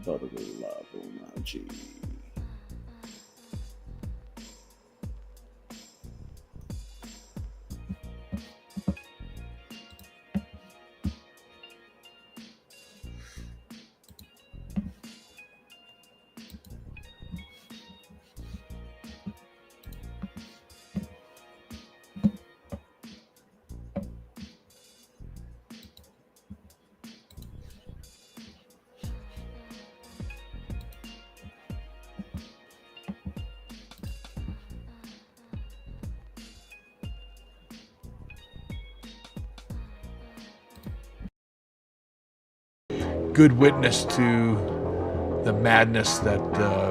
todo la G. Good witness to the madness that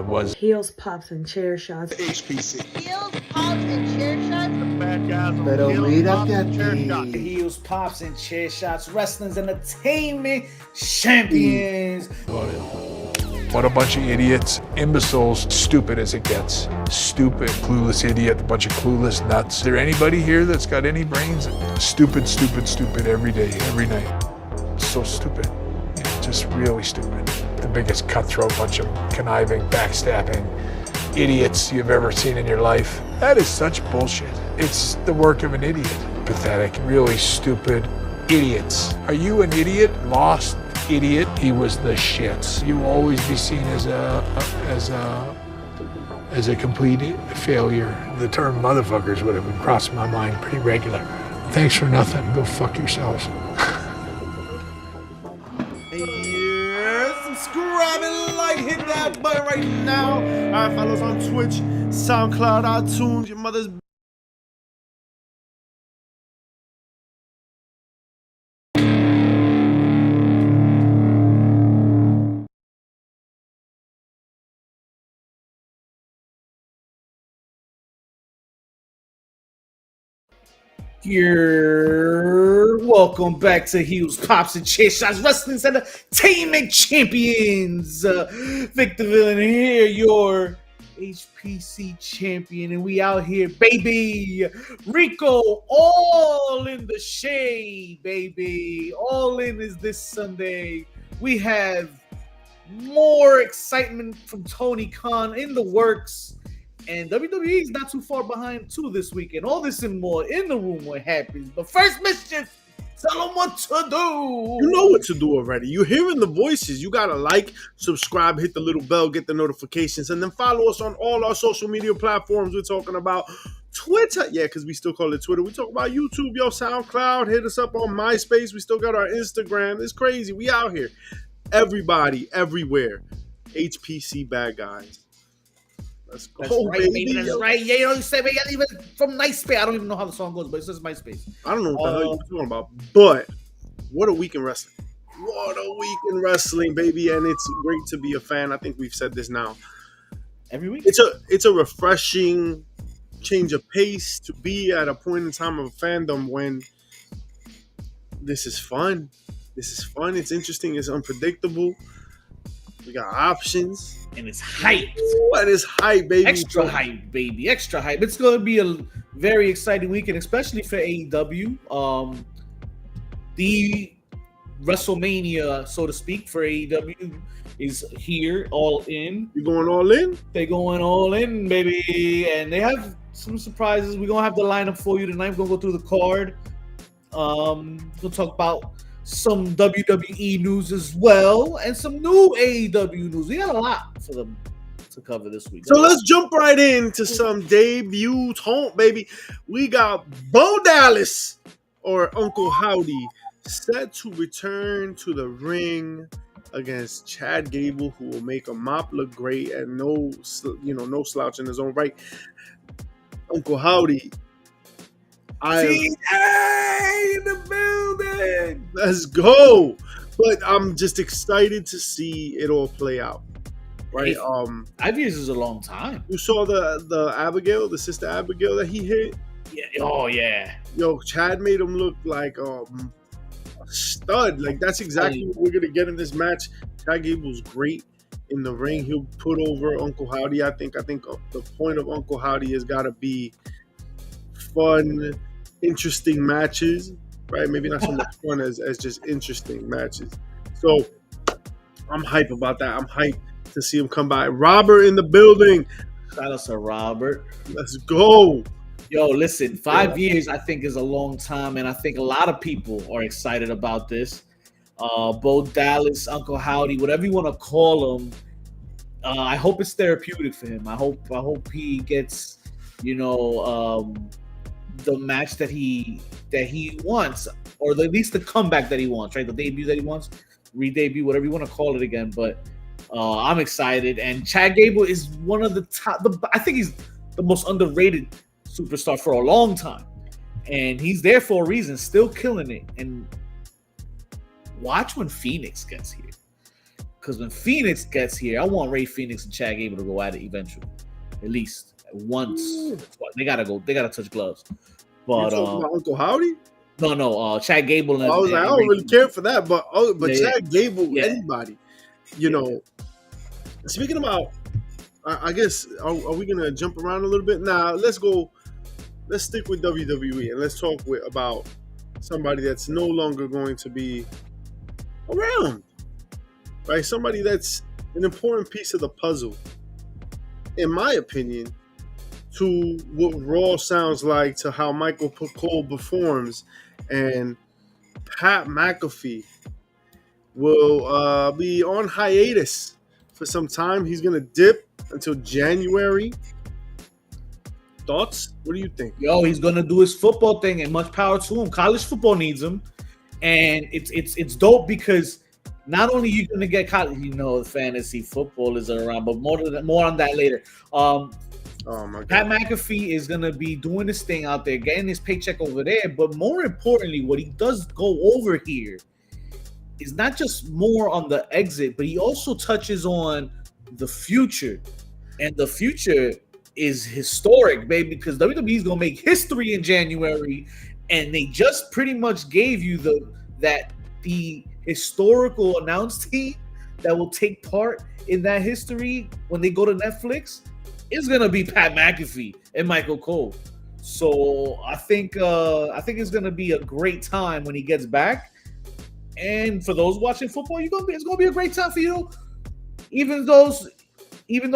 was Heels, pops, and chair shots. HPC. Heels, pops, and chair shots. Bad guys on Pero heels, mírate pops, a and chair ti. shots. Heels, pops, and chair shots. Wrestling's entertainment champions. what a bunch of idiots, imbeciles, stupid as it gets. Stupid, clueless idiot, a bunch of clueless nuts. Is there anybody here that's got any brains? Stupid, stupid, stupid every day, every night. So stupid. Just really stupid. The biggest cutthroat bunch of conniving, backstabbing idiots you've ever seen in your life. That is such bullshit. It's the work of an idiot. Pathetic, really stupid idiots. Are you an idiot? Lost idiot? He was the shits. You will always be seen as a complete failure. The term motherfuckers would have been crossing my mind pretty regular. Thanks for nothing. Go fuck yourselves. Subscribe and like, hit that button right now. All right, follow us on Twitch, SoundCloud, iTunes, your mother's. Welcome back to Heels, Pops, and Chair Shots Wrestling's Entertainment Champions. Victor Villain here, your HPC champion, and we out here, baby. Rico, all in the shade, baby. All in is this Sunday. We have more excitement from Tony Khan in the works. And WWE is not too far behind too this weekend. All this and more in the room with Happy. But first, Mischief, tell them what to do. You know what to do already. You're hearing the voices. You gotta like, subscribe, hit the little bell, get the notifications, and then follow us on all our social media platforms. We're talking about Twitter. Yeah, because we still call it Twitter. We talk about YouTube, SoundCloud. Hit us up on MySpace. We still got our Instagram. It's crazy. We out here. Everybody, everywhere. HPC bad guys. Let's go, That's right, baby. That's right. Yeah, you know, you say, man, even from MySpace. I don't even know how the song goes, but it says MySpace. I don't know what the hell you're talking about, but what a week in wrestling. What a week in wrestling, baby. And it's great to be a fan. I think we've said this now. Every week? It's a refreshing change of pace to be at a point in time of fandom when this is fun. This is fun. It's interesting. It's unpredictable. We got options. And it's hype. What is hype, baby? Extra hype, baby. Extra hype. It's going to be a very exciting weekend, especially for AEW. The WrestleMania, so to speak, for AEW is here, all in. You going all in? They going all in, baby. And they have some surprises. We're going to have the lineup for you tonight. We're going to go through the card. We'll talk about some WWE news as well, and some new AEW news. We got a lot for them to cover this week. So let's jump right into some debutante, baby. We got Bo Dallas, or Uncle Howdy, set to return to the ring against Chad Gable, who will make a mop look great and no slouch in his own right. Uncle Howdy. TJ in the building. Let's go. But I'm just excited to see it all play out. Right? 5 years is a long time. You saw the Abigail, the sister Abigail that he hit? Yeah. Oh yeah. Yo, Chad made him look like a stud. Like that's exactly what we're gonna get in this match. Chad Gable's great in the ring. He'll put over Uncle Howdy. I think the point of Uncle Howdy has got to be fun, interesting matches, right? Maybe not so much fun as just interesting matches. So I'm hype about that. I'm hype to see him come by. Robert in the building. Shout out to Robert. Let's go. Yo, listen, 5 years I think is a long time, and I think a lot of people are excited about this. Bo Dallas, Uncle Howdy, whatever you want to call him. I hope it's therapeutic for him. I hope he gets, the match that he wants, or at least the comeback that he wants, right? The debut that he wants, re-debut, whatever you want to call it again. But I'm excited, and Chad Gable is one of the top. I think he's the most underrated superstar for a long time, and he's there for a reason, still killing it. And watch when Phoenix gets here, because when Phoenix gets here, I want Ray Phoenix and Chad Gable to go at it eventually, at least once. They gotta touch gloves. But you talking about Uncle Howdy? No, Chad Gable. I was like, I don't really care for that, but Chad Gable, yeah. anybody, Speaking about, I guess, are we gonna jump around a little bit? Nah, let's go. Let's stick with WWE and let's talk about somebody that's no longer going to be around, right? Somebody that's an important piece of the puzzle, in my opinion, to what Raw sounds like, to how Michael Cole performs, and Pat McAfee will be on hiatus for some time. He's gonna dip until January. Thoughts? What do you think? Yo, he's gonna do his football thing, and much power to him. College football needs him, and it's dope because not only you're gonna get college, fantasy football is around, but more on that later. Oh my God. Pat McAfee is gonna be doing his thing out there, getting his paycheck over there. But more importantly, what he does go over here is not just more on the exit, but he also touches on the future, and the future is historic, baby, because WWE is gonna make history in January, and they just pretty much gave you the historical announce team that will take part in that history when they go to Netflix is gonna be Pat McAfee and Michael Cole. So I think it's gonna be a great time when he gets back. And for those watching football, it's gonna be a great time for you. Even though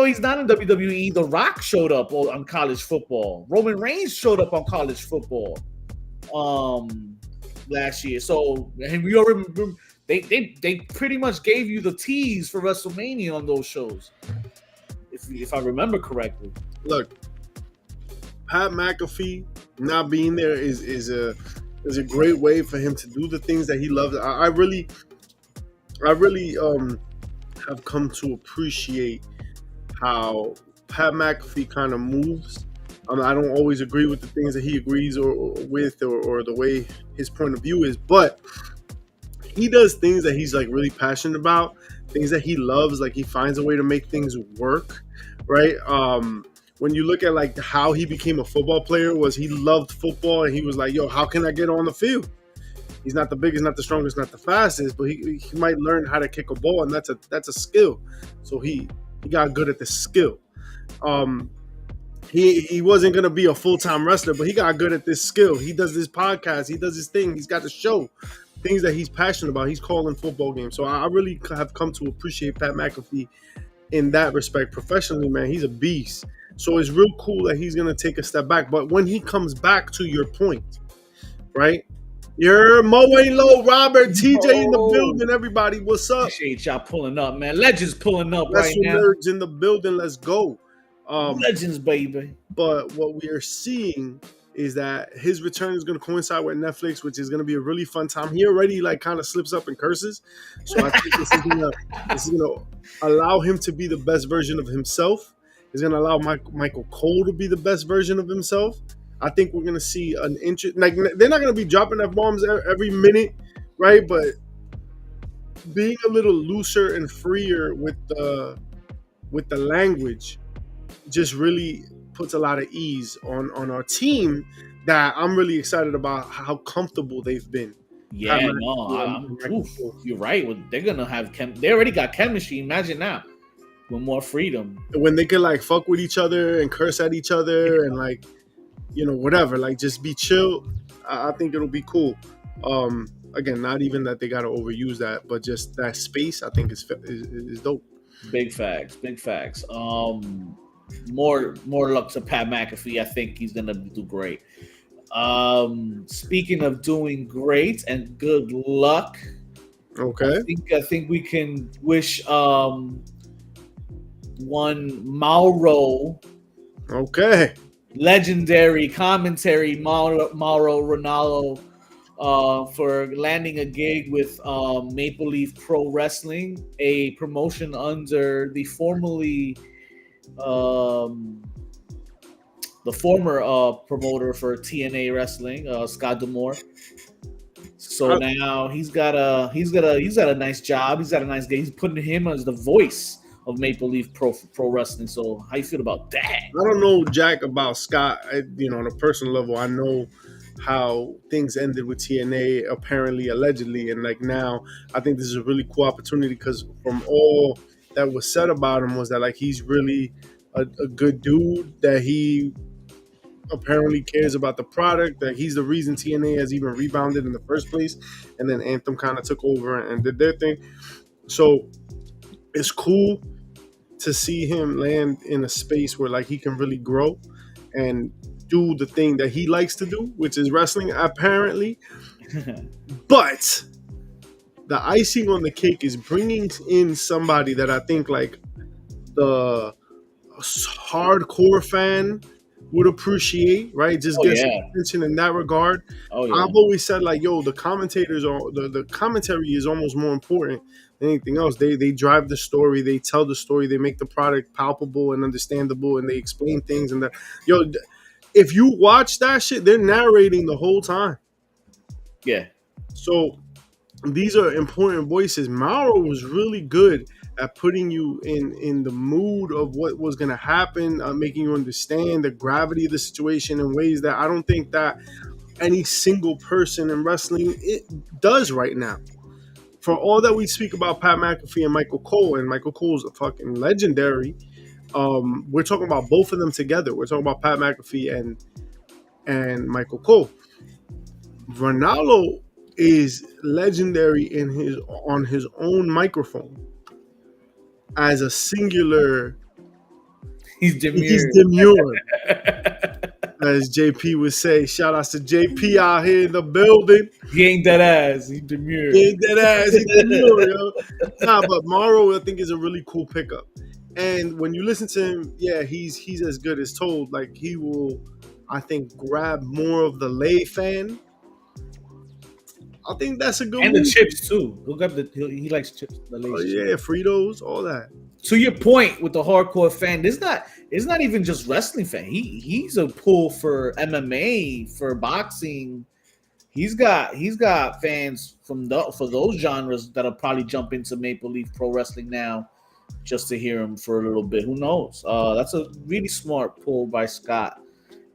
he's not in WWE, The Rock showed up on college football. Roman Reigns showed up on college football last year. So and we already remember, they pretty much gave you the tease for WrestleMania on those shows, if I remember correctly. Look, Pat McAfee not being there is a great way for him to do the things that he loves. I really have come to appreciate how Pat McAfee kind of moves. I don't always agree with the things that he agrees with or the way his point of view is, but he does things that he's like really passionate about, things that he loves. Like he finds a way to make things work, right? When you look at like how he became a football player, was he loved football and he was like, yo, how can I get on the field? He's not the biggest, not the strongest, not the fastest, but he might learn how to kick a ball, and that's a skill. So he got good at the skill. He wasn't gonna be a full-time wrestler, but he got good at this skill. He does this podcast, he does his thing, he's got the show, things that he's passionate about. He's calling football games. So I really have come to appreciate Pat McAfee in that respect. Professionally, man, he's a beast. So it's real cool that he's gonna take a step back. But when he comes back, to your point, right? You're Mo ain't low, Robert, TJ in the building. Everybody, what's up? Appreciate y'all pulling up, man. Legends pulling up That's right some now. nerds in the building. Let's go. Legends, baby. But what we are seeing is that his return is going to coincide with Netflix, which is going to be a really fun time. He already like kind of slips up and curses, so I think this is going to allow him to be the best version of himself. It's going to allow Michael Cole to be the best version of himself. I think we're going to see an interest. Like they're not going to be dropping F-bombs every minute, right? But being a little looser and freer with the language just really puts a lot of ease on our team, that I'm really excited about how comfortable they've been. Yeah, you're right. Well, they're gonna have they already got chemistry. Imagine now with more freedom, when they can like fuck with each other and curse at each other and like, whatever, like just be chill. I think it'll be cool. Again, not even that they got to overuse that, but just that space, I think is dope. Big facts, big facts. More luck to Pat McAfee. I think he's gonna do great. Speaking of doing great and good luck, Okay. I think we can wish one Mauro, Okay. legendary commentary Mauro Ronaldo, for landing a gig with Maple Leaf Pro Wrestling, a promotion under the former promoter for TNA Wrestling, Scott D'Amore. So now he's got a nice job. He's got a nice gig. He's putting him as the voice of Maple Leaf Pro Wrestling. So how you feel about that? I don't know Jack about Scott. On a personal level, I know how things ended with TNA, apparently, allegedly, and like now, I think this is a really cool opportunity because from all that was said about him was that like he's really a good dude, that he apparently cares about the product, that he's the reason TNA has even rebounded in the first place, and then Anthem kind of took over and did their thing. So it's cool to see him land in a space where like he can really grow and do the thing that he likes to do, which is wrestling, apparently. But the icing on the cake is bringing in somebody that I think like the hardcore fan would appreciate, right? Just get some attention in that regard. I've always said like, yo, the commentators are the commentary is almost more important than anything else. They drive the story, they tell the story, they make the product palpable and understandable, and they explain things. And that, yo, if you watch that shit, they're narrating the whole time. Yeah. So these are important voices. Mauro was really good at putting you in the mood of what was going to happen, making you understand the gravity of the situation in ways that I don't think that any single person in wrestling it does right now. For all that we speak about Pat McAfee and Michael Cole, and Michael Cole's a fucking legendary, we're talking about both of them together. We're talking about Pat McAfee and Michael Cole. Ronaldo is legendary on his own microphone as a singular. He's demure. He's demure. As JP would say, shout outs to JP out here in the building. He ain't that ass. He demure. He ain't that ass. He demure, yo. Nah, but Mauro, I think, is a really cool pickup. And when you listen to him, yeah, he's as good as told. Like, he will, I think, grab more of the lay fan. I think that's a good and move. The chips too. He likes chips. The yeah, Fritos, all that. To your point with the hardcore fan, it's not even just wrestling fan. He's a pull for MMA, for boxing. He's got fans for those genres that'll probably jump into Maple Leaf Pro Wrestling now just to hear him for a little bit. Who knows? That's a really smart pull by Scott,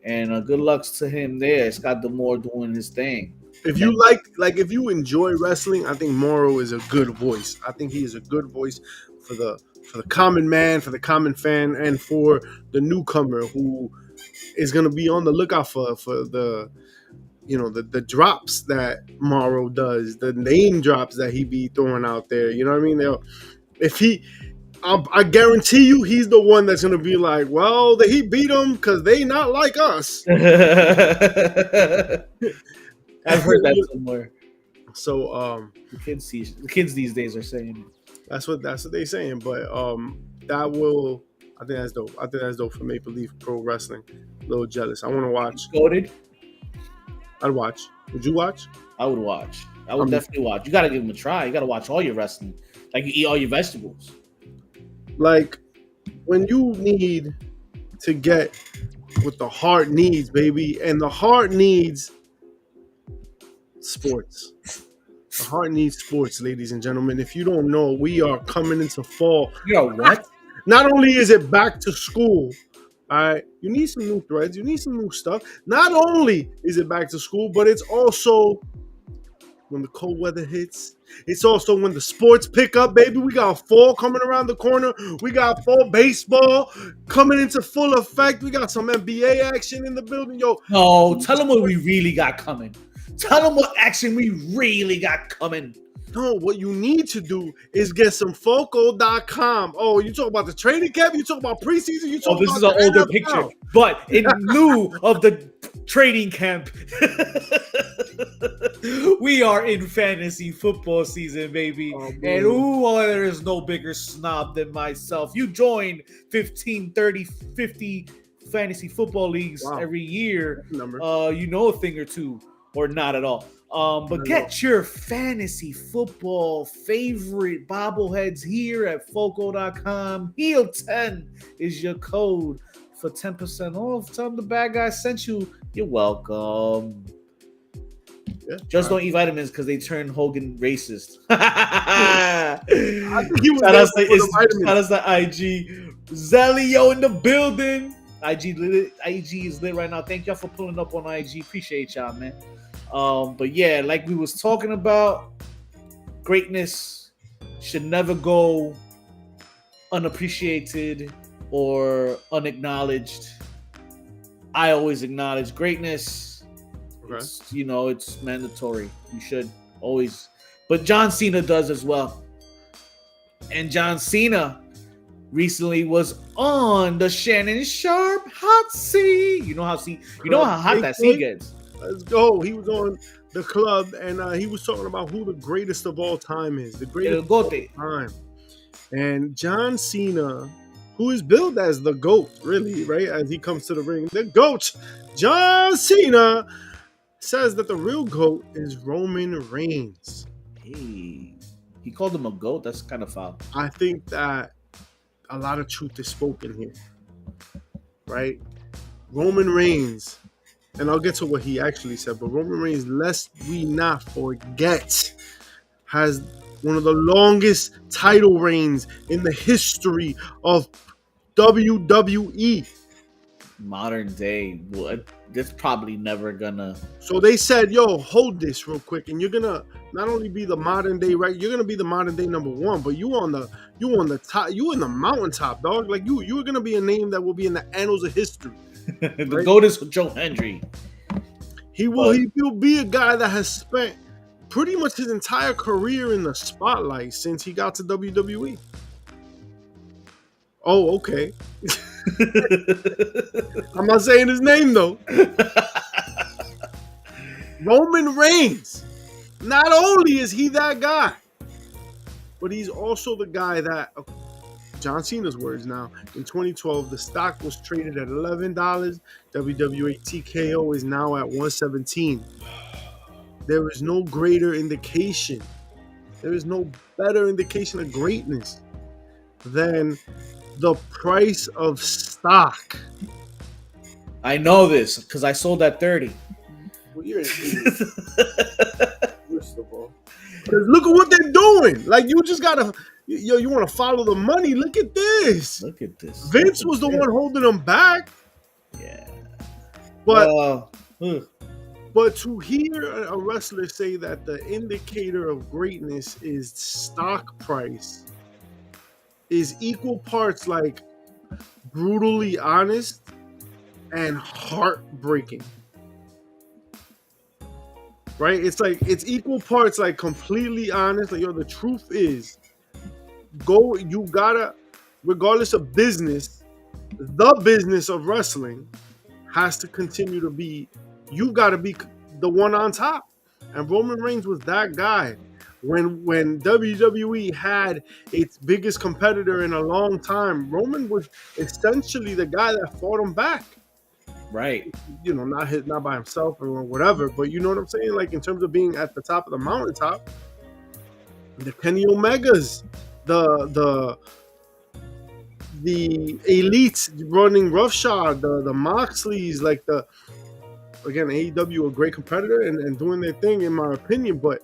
and good luck to him there. Scott D'Amore doing his thing. If you if you enjoy wrestling, I think Mauro is a good voice. I think he is a good voice for the common man, for the common fan, and for the newcomer who is going to be on the lookout for the the drops that Mauro does, the name drops that he be throwing out there. You know what I mean? If I guarantee you, he's the one that's going to be like, well, he beat them because they not like us. I've heard that somewhere. So the kids these days are saying it. That's what they're saying. But that will, I think that's dope. I think that's dope for Maple Leaf Pro Wrestling. A little jealous. I want to watch. Goated? I'd watch. Would you watch? I would watch. I would definitely watch. You got to give them a try. You got to watch all your wrestling. Like you eat all your vegetables. Like when you need to get what the heart needs, baby, and the heart needs sports. The heart needs sports, ladies and gentlemen. If you don't know, we are coming into fall. Yo, what? Not only is it back to school, all right, you need some new threads, you need some new stuff. Not only is it back to school, but it's also when the cold weather hits. It's also when the sports pick up, baby. We got fall coming around the corner. We got fall baseball coming into full effect. We got some NBA action in the building. Yo, no, tell them what we really got coming. Tell them what action we really got coming. No, what you need to do is get some Foco.com. Oh, you talk about the training camp? You talk about preseason? You talk Oh, this about is an the older NFL. picture. But in lieu of the training camp, we are in fantasy football season, baby. Oh, And man. there is no bigger snob than myself. You join 15, 30, 50 fantasy football leagues Wow. every year. Number. You know a thing or two, or not at all. But get your fantasy football favorite bobbleheads here at Foco.com. Heel10 is your code for 10% off. Tell them the bad guy sent you. You're welcome. Yeah. Just don't eat vitamins because they turn Hogan racist. I think he was Shout there out for the vitamins. to IG. Zelio in the building. IG is lit right now. Thank y'all for pulling up on IG. Appreciate y'all, man. But yeah, like we was talking about, greatness should never go unappreciated or unacknowledged. I always acknowledge greatness. Okay. It's mandatory. You should always. But John Cena does as well. And John Cena recently was on the Shannon Sharp hot seat. You know how hot that seat gets. Let's go. He was on the club and he was talking about who the greatest of all time is. The greatest of all time. And John Cena, who is billed as the GOAT, really, right? As he comes to the ring. The GOAT, John Cena, says that the real GOAT is Roman Reigns. Hey, he called him a GOAT? That's kind of foul. I think that a lot of truth is spoken here, right? Roman Reigns, and I'll get to what he actually said, but Roman Reigns, lest we not forget, has one of the longest title reigns in the history of WWE. Modern day, what? This probably never gonna. So they said, "Yo, hold this real quick, and you're gonna not only be the modern day, right? You're gonna be the modern day number one, but you on the top, you in the mountaintop, dog. Like you are gonna be a name that will be in the annals of history." The right? GOAT is Joe Hendry. He will be a guy that has spent pretty much his entire career in the spotlight since he got to WWE. Oh, okay. I'm not saying his name though. Roman Reigns. Not only is he that guy, but he's also the guy that, John Cena's words now, in 2012, the stock was traded at $11. WWE TKO is now at $117. There is no greater indication. There is no better indication of greatness than the price of stock. I know this because I sold at 30. Well, you're an idiot. First of all, because look at what they're doing. Like, you just gotta, you want to follow the money. Look at this. Look at this. Vince was the one holding them back. Yeah. But to hear a wrestler say that the indicator of greatness is stock price is equal parts like brutally honest and heartbreaking. Right? It's equal parts like completely honest. Like, the truth is, you gotta, regardless of business, the business of wrestling has to continue to be, you gotta be the one on top. And Roman Reigns was that guy. When WWE had its biggest competitor in a long time, Roman was essentially the guy that fought him back. Right. Not by himself or whatever, but you know what I'm saying? Like, in terms of being at the top of the mountaintop, the Kenny Omegas, the elites running roughshod, the Moxleys, again, AEW, a great competitor and doing their thing, in my opinion, but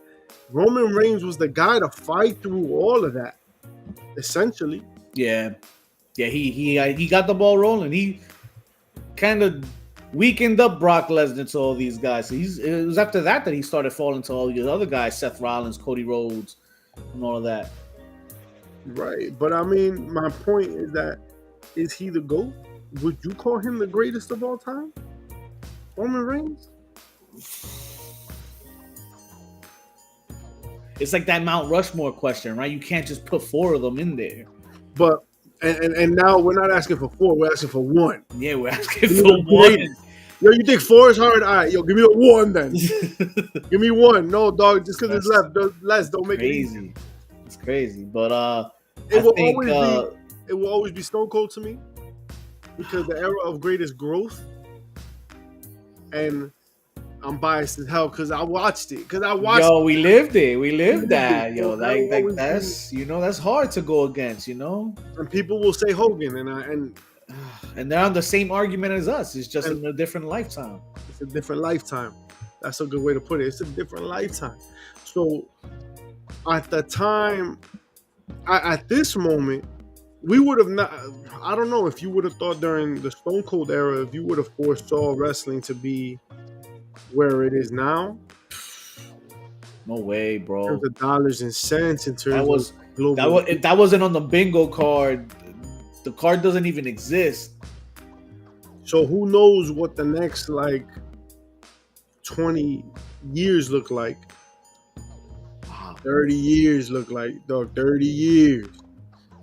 Roman Reigns was the guy to fight through all of that, essentially. Yeah. He got the ball rolling. He kind of weakened up Brock Lesnar to all these guys. So it was after that he started falling to all these other guys, Seth Rollins, Cody Rhodes, and all of that. Right. But I mean, my point is that, is he the GOAT? Would you call him the greatest of all time? Roman Reigns? It's like that Mount Rushmore question, right? You can't just put 4 of them in there. But and now we're not asking for 4, we're asking for 1. Yeah, we're asking Give me for the 1. greatest. Yo, you think 4 is hard? All right, yo, give me a 1 then. Give me 1. No, dog, just because it's less, don't make it easy. Crazy. It's crazy. But It will always be Stone Cold to me because the era of greatest growth, and I'm biased as hell because I watched it. Yo, we lived it. We lived that. it. Yo, like that's that's hard to go against, And people will say Hogan, and they're on the same argument as us. It's just in a different lifetime. It's a different lifetime. That's a good way to put it. It's a different lifetime. So at the time, at this moment, we would have not. I don't know if you would have thought during the Stone Cold era, if you would have foresaw wrestling to be where it is now. No way, In bro. terms of dollars and cents, in terms of global. That wasn't on the bingo card. The card doesn't even exist. So who knows what the next 20 years look like? 30 years look like, dog. 30 years.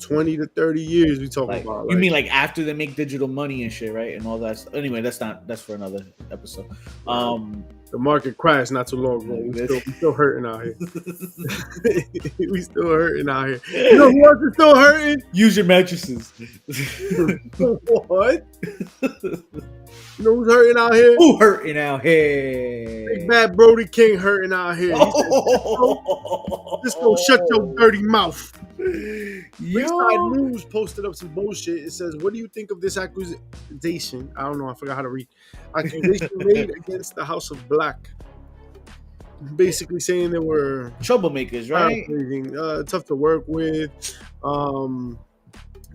20 to 30 years we talking about. You mean like after they make digital money and shit, right? And all that. Anyway, that's for another episode. The market crashed not too long ago. We still hurting out here. We still hurting out here. You know who else is still hurting? Use your mattresses. What? You know who's hurting out here? Who hurting out here? Big bad Brody King hurting out here. Just go shut your dirty mouth. Ringside News posted up some bullshit. It says, "What do you think of this accusation?" I don't know. I forgot how to read. Accusation made against the House of Black. Basically saying they were troublemakers, right? Tough to work with.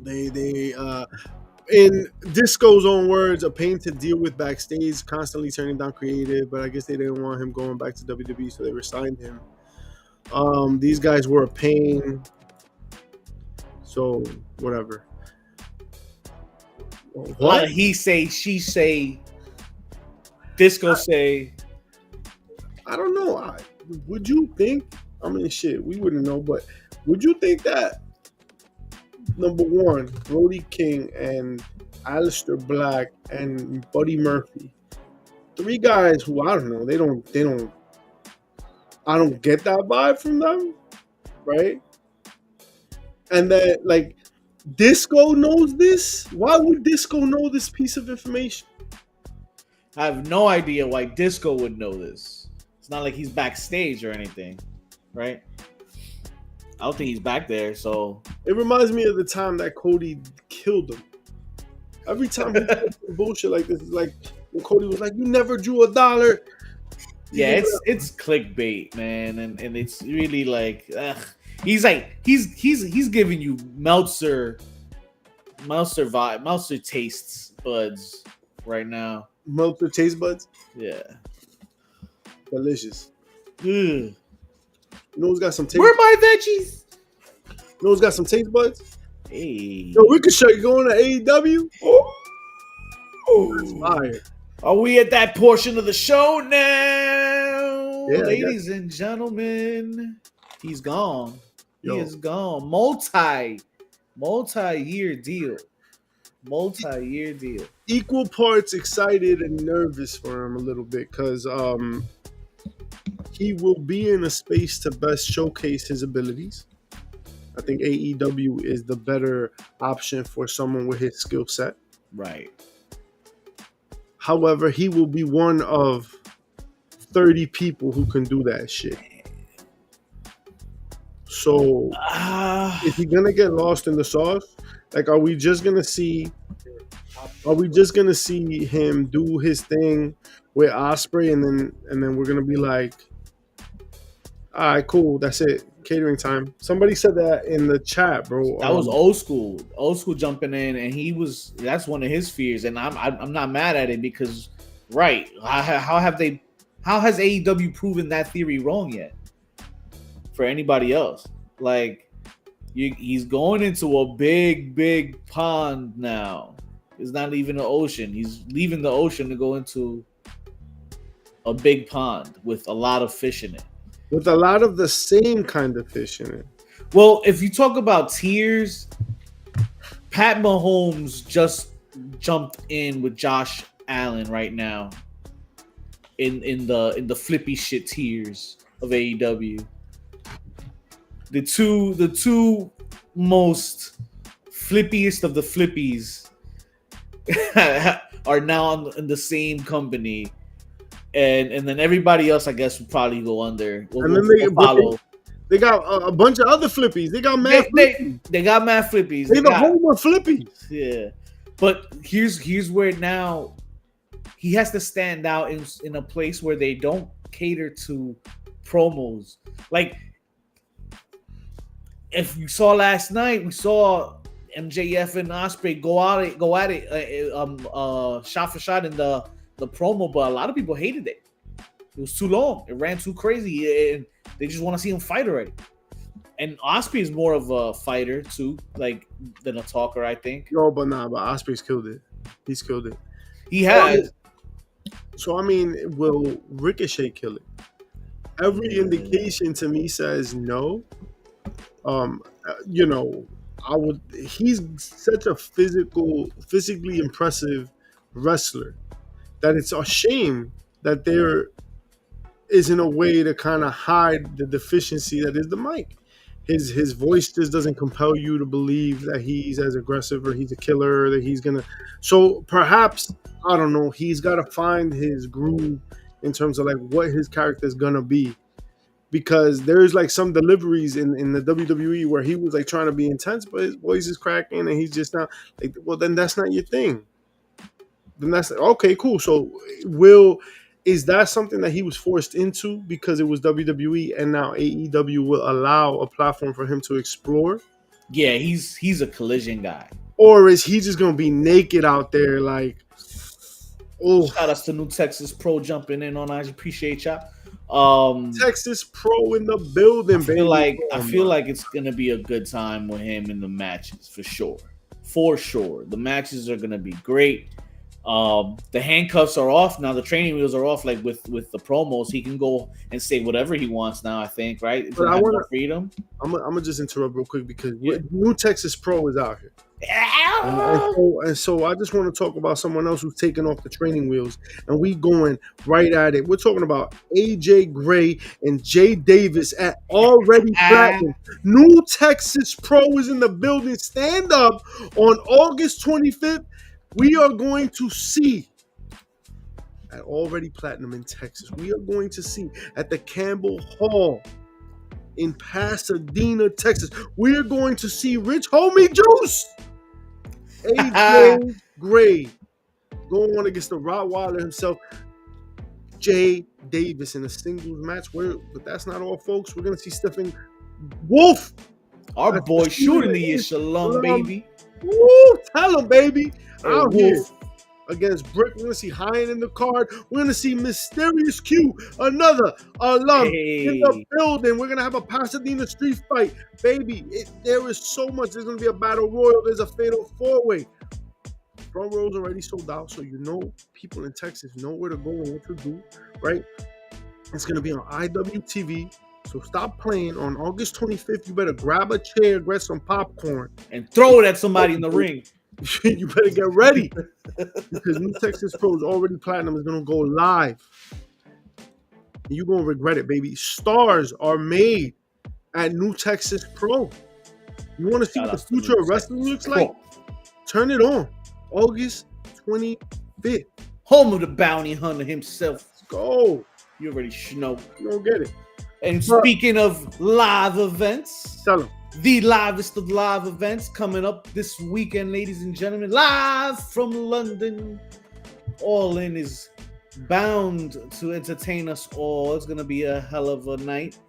They in Disco's own words, a pain to deal with backstage, constantly turning down creative. But I guess they didn't want him going back to WWE, so they resigned him. These guys were a pain. So whatever. What? He say, she say, Disco say. I don't know. Would you think? I mean, shit, we wouldn't know. But would you think that number one, Brody King and Aleister Black and Buddy Murphy, 3 guys who I don't know. They don't. I don't get that vibe from them, right? And then, Disco knows this. Why would Disco know this piece of information? I have no idea why Disco would know this. It's not like he's backstage or anything, right? I don't think he's back there, so... It reminds me of the time that Cody killed him. Every time he does bullshit like this, it's like when Cody was like, "You never drew $1." Yeah, it's clickbait, man, and it's really like... Ugh. He's giving you Meltzer vibe, Meltzer tastes buds right now. Meltzer taste buds? Yeah. Delicious. Ugh. You know who's got some taste? Where are my veggies? You know who's got some taste buds? Hey. Yo, we could show you going to AEW. Oh, that's fire. Are we at that portion of the show now? Yeah, ladies and gentlemen, he's gone. Yo. He is gone. Multi-year deal. Multi-year deal. Equal parts excited and nervous for him a little bit because he will be in a space to best showcase his abilities. I think AEW is the better option for someone with his skill set. Right. However, he will be one of 30 people who can do that shit. So, is he gonna get lost in the sauce? Are we just gonna see him do his thing with Ospreay, and then we're gonna be like, all right, cool, that's it, catering time? Somebody said that in the chat, bro. That was old school jumping in, and that's one of his fears, and I'm not mad at it because, right? How has AEW proven that theory wrong yet? For anybody else, he's going into a big pond now. It's not even an ocean. He's leaving the ocean to go into a big pond with a lot of fish in it. with a lot of the same kind of fish in it. Well, if you talk about tiers, Pat Mahomes just jumped in with Josh Allen right now in the flippy shit tiers of AEW. The two most flippiest of the flippies are now in the same company, and then everybody else, I guess, will probably go under. We'll follow. They got a bunch of other flippies. They got mad. They got mad flippies. They the home of flippies. Yeah, but here's where now he has to stand out in a place where they don't cater to promos. Like if you saw last night, we saw MJF and Ospreay go at it, shot for shot in the promo, but a lot of people hated it. It was too long. It ran too crazy, and they just want to see him fight already. And Ospreay is more of a fighter too, like than a talker, I think. No, but Ospreay's killed it. He's killed it. He has. So I mean, will Ricochet kill it? Every indication to me says no. I would. He's such a physically impressive wrestler that it's a shame that there isn't a way to kind of hide the deficiency that is the mic. His voice just doesn't compel you to believe that he's as aggressive or he's a killer or that he's gonna. So perhaps, I don't know, he's got to find his groove in terms of like what his character is gonna be, because there's like some deliveries in the WWE where he was like trying to be intense, but his voice is cracking and he's just not like. Well, then that's not your thing. Then that's okay, cool. So is that something that he was forced into because it was WWE and now AEW will allow a platform for him to explore? Yeah, he's a collision guy. Or is he just gonna be naked out there like? Oh, shout out to New Texas Pro jumping in on. I appreciate y'all. Texas Pro in the building, baby. I feel like it's gonna be a good time with him in the matches for sure. For sure, the matches are gonna be great. The handcuffs are off now. The training wheels are off. Like with the promos, he can go and say whatever he wants now. I think, right? But I want more freedom. I'm gonna just interrupt real quick because New Texas Pro is out here. And so I just want to talk about someone else who's taking off the training wheels, and we going right at it. We're talking about AJ Gray and Jay Davis at Already Platinum. New Texas Pro is in the building. Stand up on August 25th. We are going to see at Already Platinum in Texas. We are going to see at the Campbell Hall in Pasadena, Texas. We are going to see Rich Homie Juice, AJ Gray, going on against the Rottweiler himself, Jay Davis, in a singles match. But that's not all, folks. We're going to see Stephen Wolf. Our boy shooting the Shalom, baby. Woo, tell him, baby. Out here against Brick. We're going to see Hyan in the card. We're going to see Mysterious Q, another alum in the building. We're going to have a Pasadena street fight. Baby, there is so much. There's going to be a battle royal. There's a fatal four-way. Front row's already sold out, so you know people in Texas know where to go and what to do, right? It's going to be on IWTV. So stop playing. On August 25th, you better grab a chair, grab some popcorn, and throw it at somebody in the ring. You better get ready because New Texas Pro's Already Platinum is going to go live. And you're going to regret it, baby. Stars are made at New Texas Pro. You want to see what the future of wrestling looks like? Turn it on. August 25th. Home of the bounty hunter himself. Let's go. You already know. You don't get it. And speaking of live events, tell them. The livest of live events coming up this weekend, ladies and gentlemen. Live from London. All In is bound to entertain us all. It's going to be a hell of a night.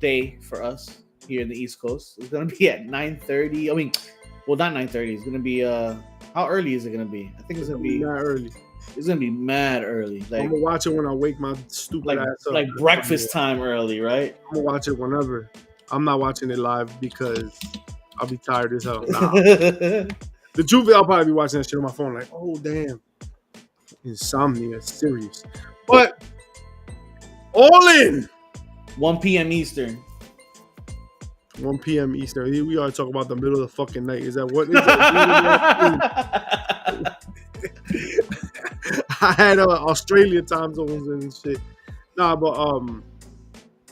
Day for us here in the East Coast. It's going to be at 9:30. Not 9:30. It's going to be, how early is it going to be? I think it's going to be mad early. It's going to be mad early. Like, I'm going to watch it when I wake my stupid ass up. Like breakfast time early, right? I'm going to watch it whenever. I'm not watching it live because I'll be tired as hell. Nah. The truth is, I'll probably be watching that shit on my phone like, oh, damn. Insomnia, serious. But All In 1 p.m. Eastern. 1 p.m. Eastern. Here we are talking about the middle of the fucking night. Is that what? Is that I had Australia time zones and shit. Nah, but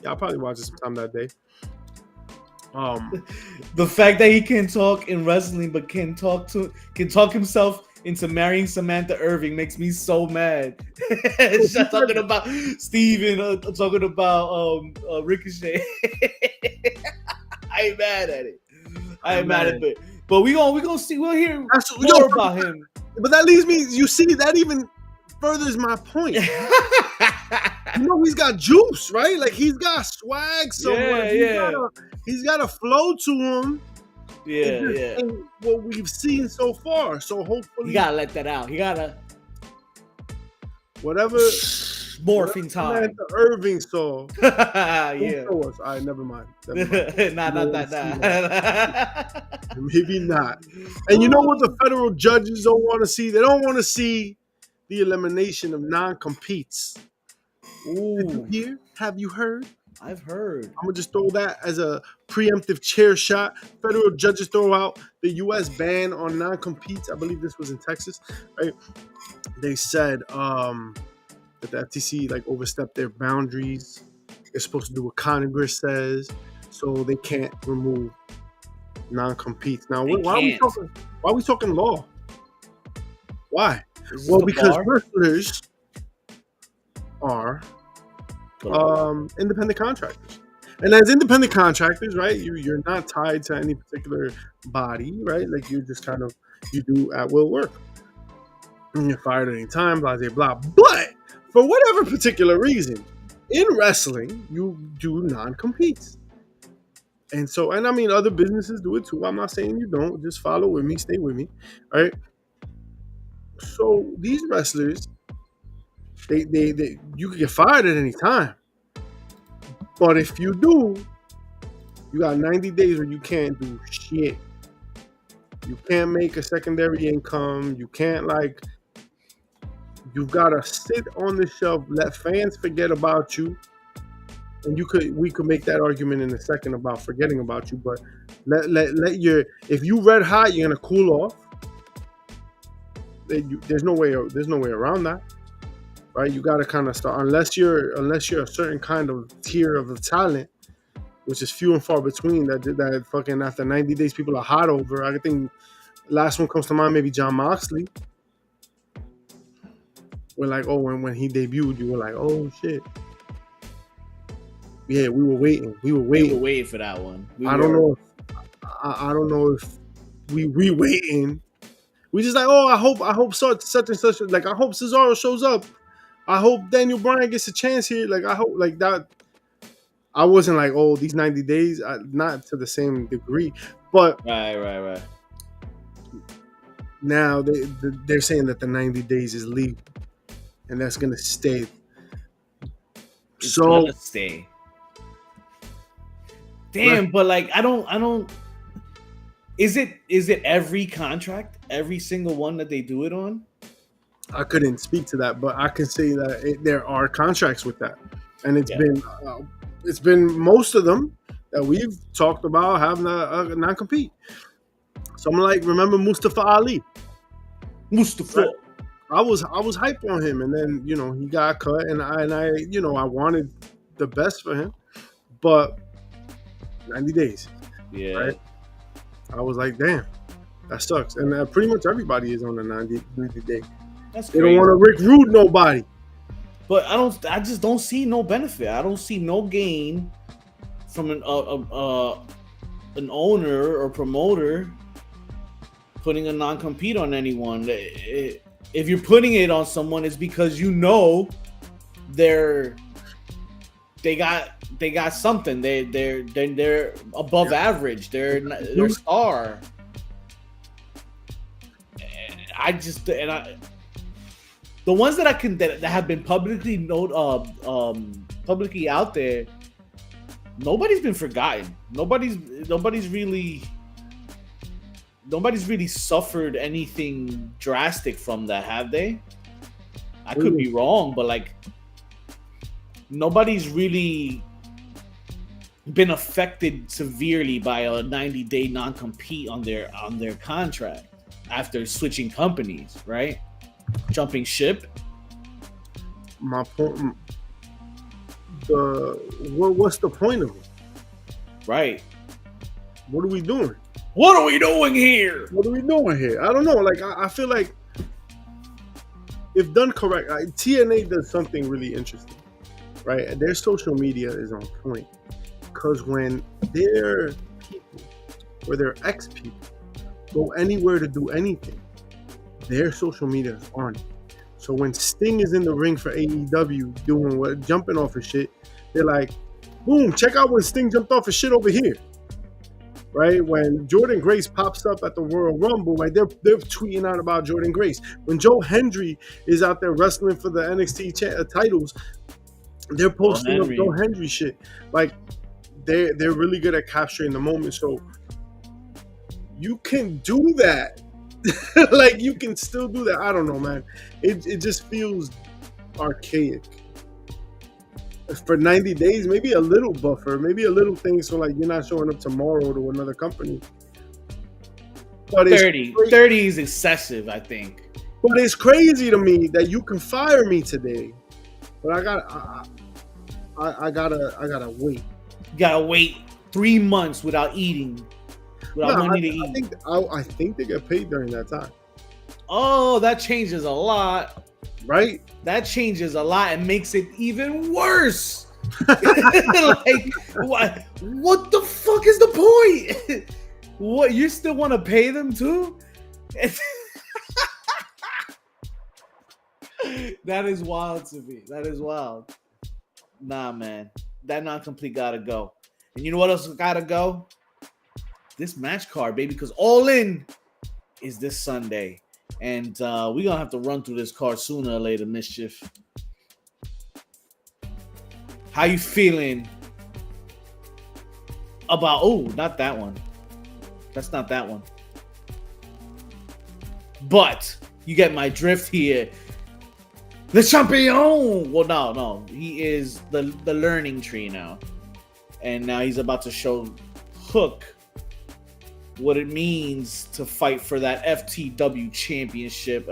yeah, I'll probably watch it sometime that day. The fact that he can talk in wrestling but can talk himself into marrying Samantha Irving makes me so mad. Just talking about Steven, talking about Ricochet. I ain't mad at it. I ain't mad at it. But we gonna see. We'll hear more about him. But that leads me. You see, that even furthers my point. You know, he's got juice, right? Like he's got swag. So he's got a flow to him. Yeah. What we've seen so far. So hopefully, you gotta let that out. You gotta whatever morphing time. The Irving saw. Yeah. All right, never mind. Not that. Maybe not. And you know what the federal judges don't want to see? They don't want to see the elimination of non-competes. Ooh. Did you hear? Have you heard? I've heard. I'm gonna just throw that as a preemptive chair shot. Federal judges throw out the U.S. ban on non-competes. I believe this was in Texas, right? They said that the FTC like overstepped their boundaries. They're supposed to do what Congress says, so they can't remove non-competes. Now, why are we talking law? Why? Well, because wrestlers are independent contractors, and as independent contractors, right, you're not tied to any particular body, right? Like you just kind of you do at will work, and you're fired at any time, blah blah blah. But for whatever particular reason, in wrestling, you do non-competes, and I mean other businesses do it too. I'm not saying you don't. Just follow with me, stay with me, all right? So these wrestlers, they you can get fired at any time. But if you do, you got 90 days where you can't do shit. You can't make a secondary income. You can't you've got to sit on the shelf, let fans forget about you. And we could make that argument in a second about forgetting about you, but if you red hot, you're gonna cool off. There's no way around that, right? You got to kind of start unless you're a certain kind of tier of talent, which is few and far between. That fucking after 90 days, people are hot over. I think last one comes to mind, maybe Jon Moxley. We're like, oh, when he debuted, you were like, oh shit. Yeah, we were waiting. We were waiting for that one. I don't know if we waiting. We just like, oh, I hope such and such. Like, I hope Cesaro shows up. I hope Daniel Bryan gets a chance here. Like, I hope like that. I wasn't like, oh, these 90 days, not to the same degree, but right. Now they're saying that the 90 days is legal, and that's gonna stay. It's gonna stay. Damn, but like, I don't. Is it every contract, every single one that they do it on? I couldn't speak to that, but I can say that there are contracts with that, and it's been most of them that we've talked about having a non-compete. Someone like, remember Mustafa Ali? Right? I was hype on him, and then he got cut, and I I wanted the best for him, but 90 days. Yeah. Right? I was like, damn, that sucks. And pretty much everybody is on a 90 day. That's they don't want to Rick Rude nobody. But I just don't see no benefit. I don't see no gain from an owner or promoter putting a non-compete on anyone. If you're putting it on someone, it's because they got something. They're above average. They're star. The ones that have been publicly publicly out there, nobody's been forgotten. Nobody's really suffered anything drastic from that, have they? I could be wrong, but like, nobody's really been affected severely by a 90-day non-compete on their contract after switching companies, right? Jumping ship. My point. What's the point of it? Right. What are we doing? What are we doing here? What are we doing here? I don't know. Like I feel like if done correct, TNA does something really interesting, right? Their social media is on point because when their people or their ex people go anywhere to do anything, their social media is on it. So when Sting is in the ring for AEW doing what, jumping off his shit, they're like, boom, check out when Sting jumped off his shit over here. Right? When Jordan Grace pops up at the Royal Rumble, right, they're tweeting out about Jordan Grace. When Joe Hendry is out there wrestling for the NXT titles, they're posting up Joe Hendry shit. Like, they're really good at capturing the moment. So you can do that. Like, you can still do that. I don't know, man. It just feels archaic. For 90 days, maybe a little buffer, maybe a little thing so like you're not showing up tomorrow to another company. But 30 is excessive, I think. But it's crazy to me that you can fire me today, but I gotta wait. You gotta wait 3 months without eating, without money to eat. I think they get paid during that time. Oh, that changes a lot. Right? That changes a lot and makes it even worse. Like, what the fuck is the point? What, you still want to pay them too? That is wild to me. That is wild. Nah, man. That non-complete gotta go. And you know what else gotta go? This match card, baby, because All In is this Sunday. And we're going to have to run through this card sooner or later, Mischief. How you feeling about... Oh, not that one. That's not that one. But you get my drift here. The champion! Well, no. He is the learning tree now. And now he's about to show Hook what it means to fight for that FTW championship.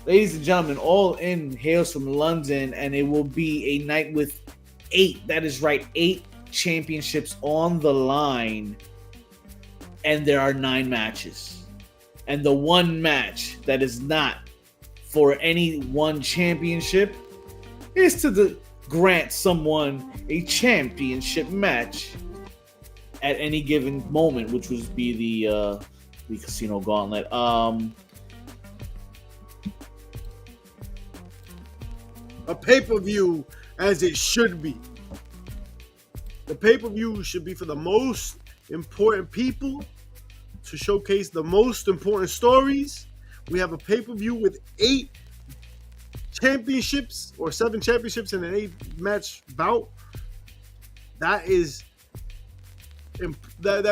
Ladies and gentlemen, All In hails from London, and it will be a night with 8. That is right, 8 championships on the line, and there are 9 matches. And the one match that is not for any one championship is to grant someone a championship match at any given moment, which would be the Casino Gauntlet. A pay-per-view as it should be. The pay-per-view should be for the most important people to showcase the most important stories. We have a pay-per-view with 8 championships or 7 championships in an 8-match bout. That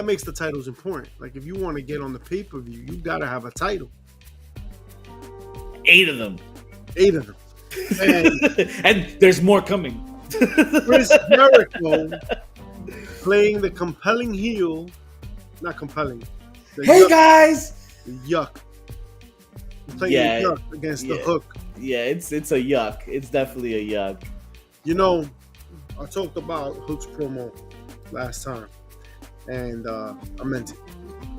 makes the titles important. Like, if you want to get on the pay-per-view, you gotta have a title. 8 of them. 8 of them. And there's more coming. Chris Jericho playing the compelling heel. Not compelling. Hey, guys! Yuck. Playing the yuck against the Hook. Yeah, it's a yuck. It's definitely a yuck. You know, I talked about Hook's promo last time. And I meant it.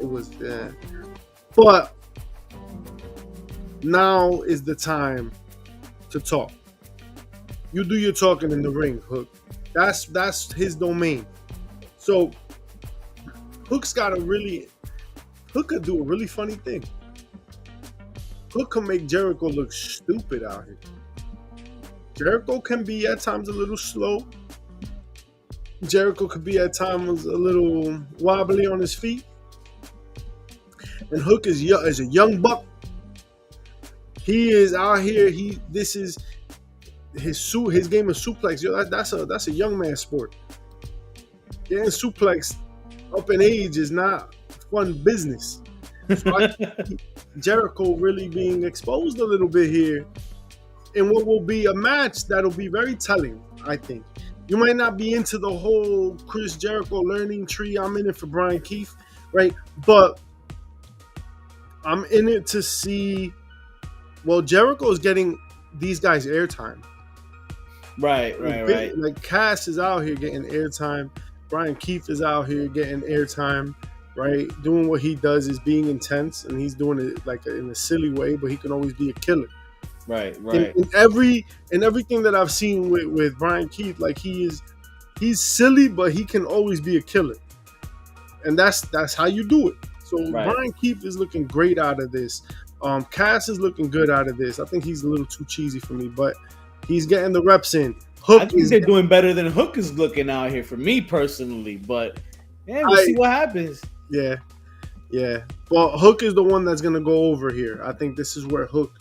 It was, but now is the time to talk. You do your talking in the ring, Hook. That's his domain. So Hook could do a really funny thing. Hook can make Jericho look stupid out here. Jericho can be at times a little slow. Jericho could be at times a little wobbly on his feet. And Hook is a young buck. He is out here. This is his game of suplex. Yo, that's a young man sport. Getting suplex up in age is not fun business. So I see Jericho really being exposed a little bit here in what will be a match that'll be very telling, I think. You might not be into the whole Chris Jericho learning tree. I'm in it for Brian Keith, right? But I'm in it to see. Well, Jericho's getting these guys airtime. Right. Like Cass is out here getting airtime. Brian Keith is out here getting airtime, right? Doing what he does is being intense, and he's doing it like in a silly way, but he can always be a killer. Right. In everything that I've seen with Brian Keith, like he's silly, but he can always be a killer, and that's how you do it. So Brian Keith is looking great out of this. Cass is looking good out of this. I think he's a little too cheesy for me, but he's getting the reps in. Hook I think they're doing better than Hook is looking out here for me personally, but we'll see what happens. Yeah. Well, Hook is the one that's gonna go over here. I think this is where Hook,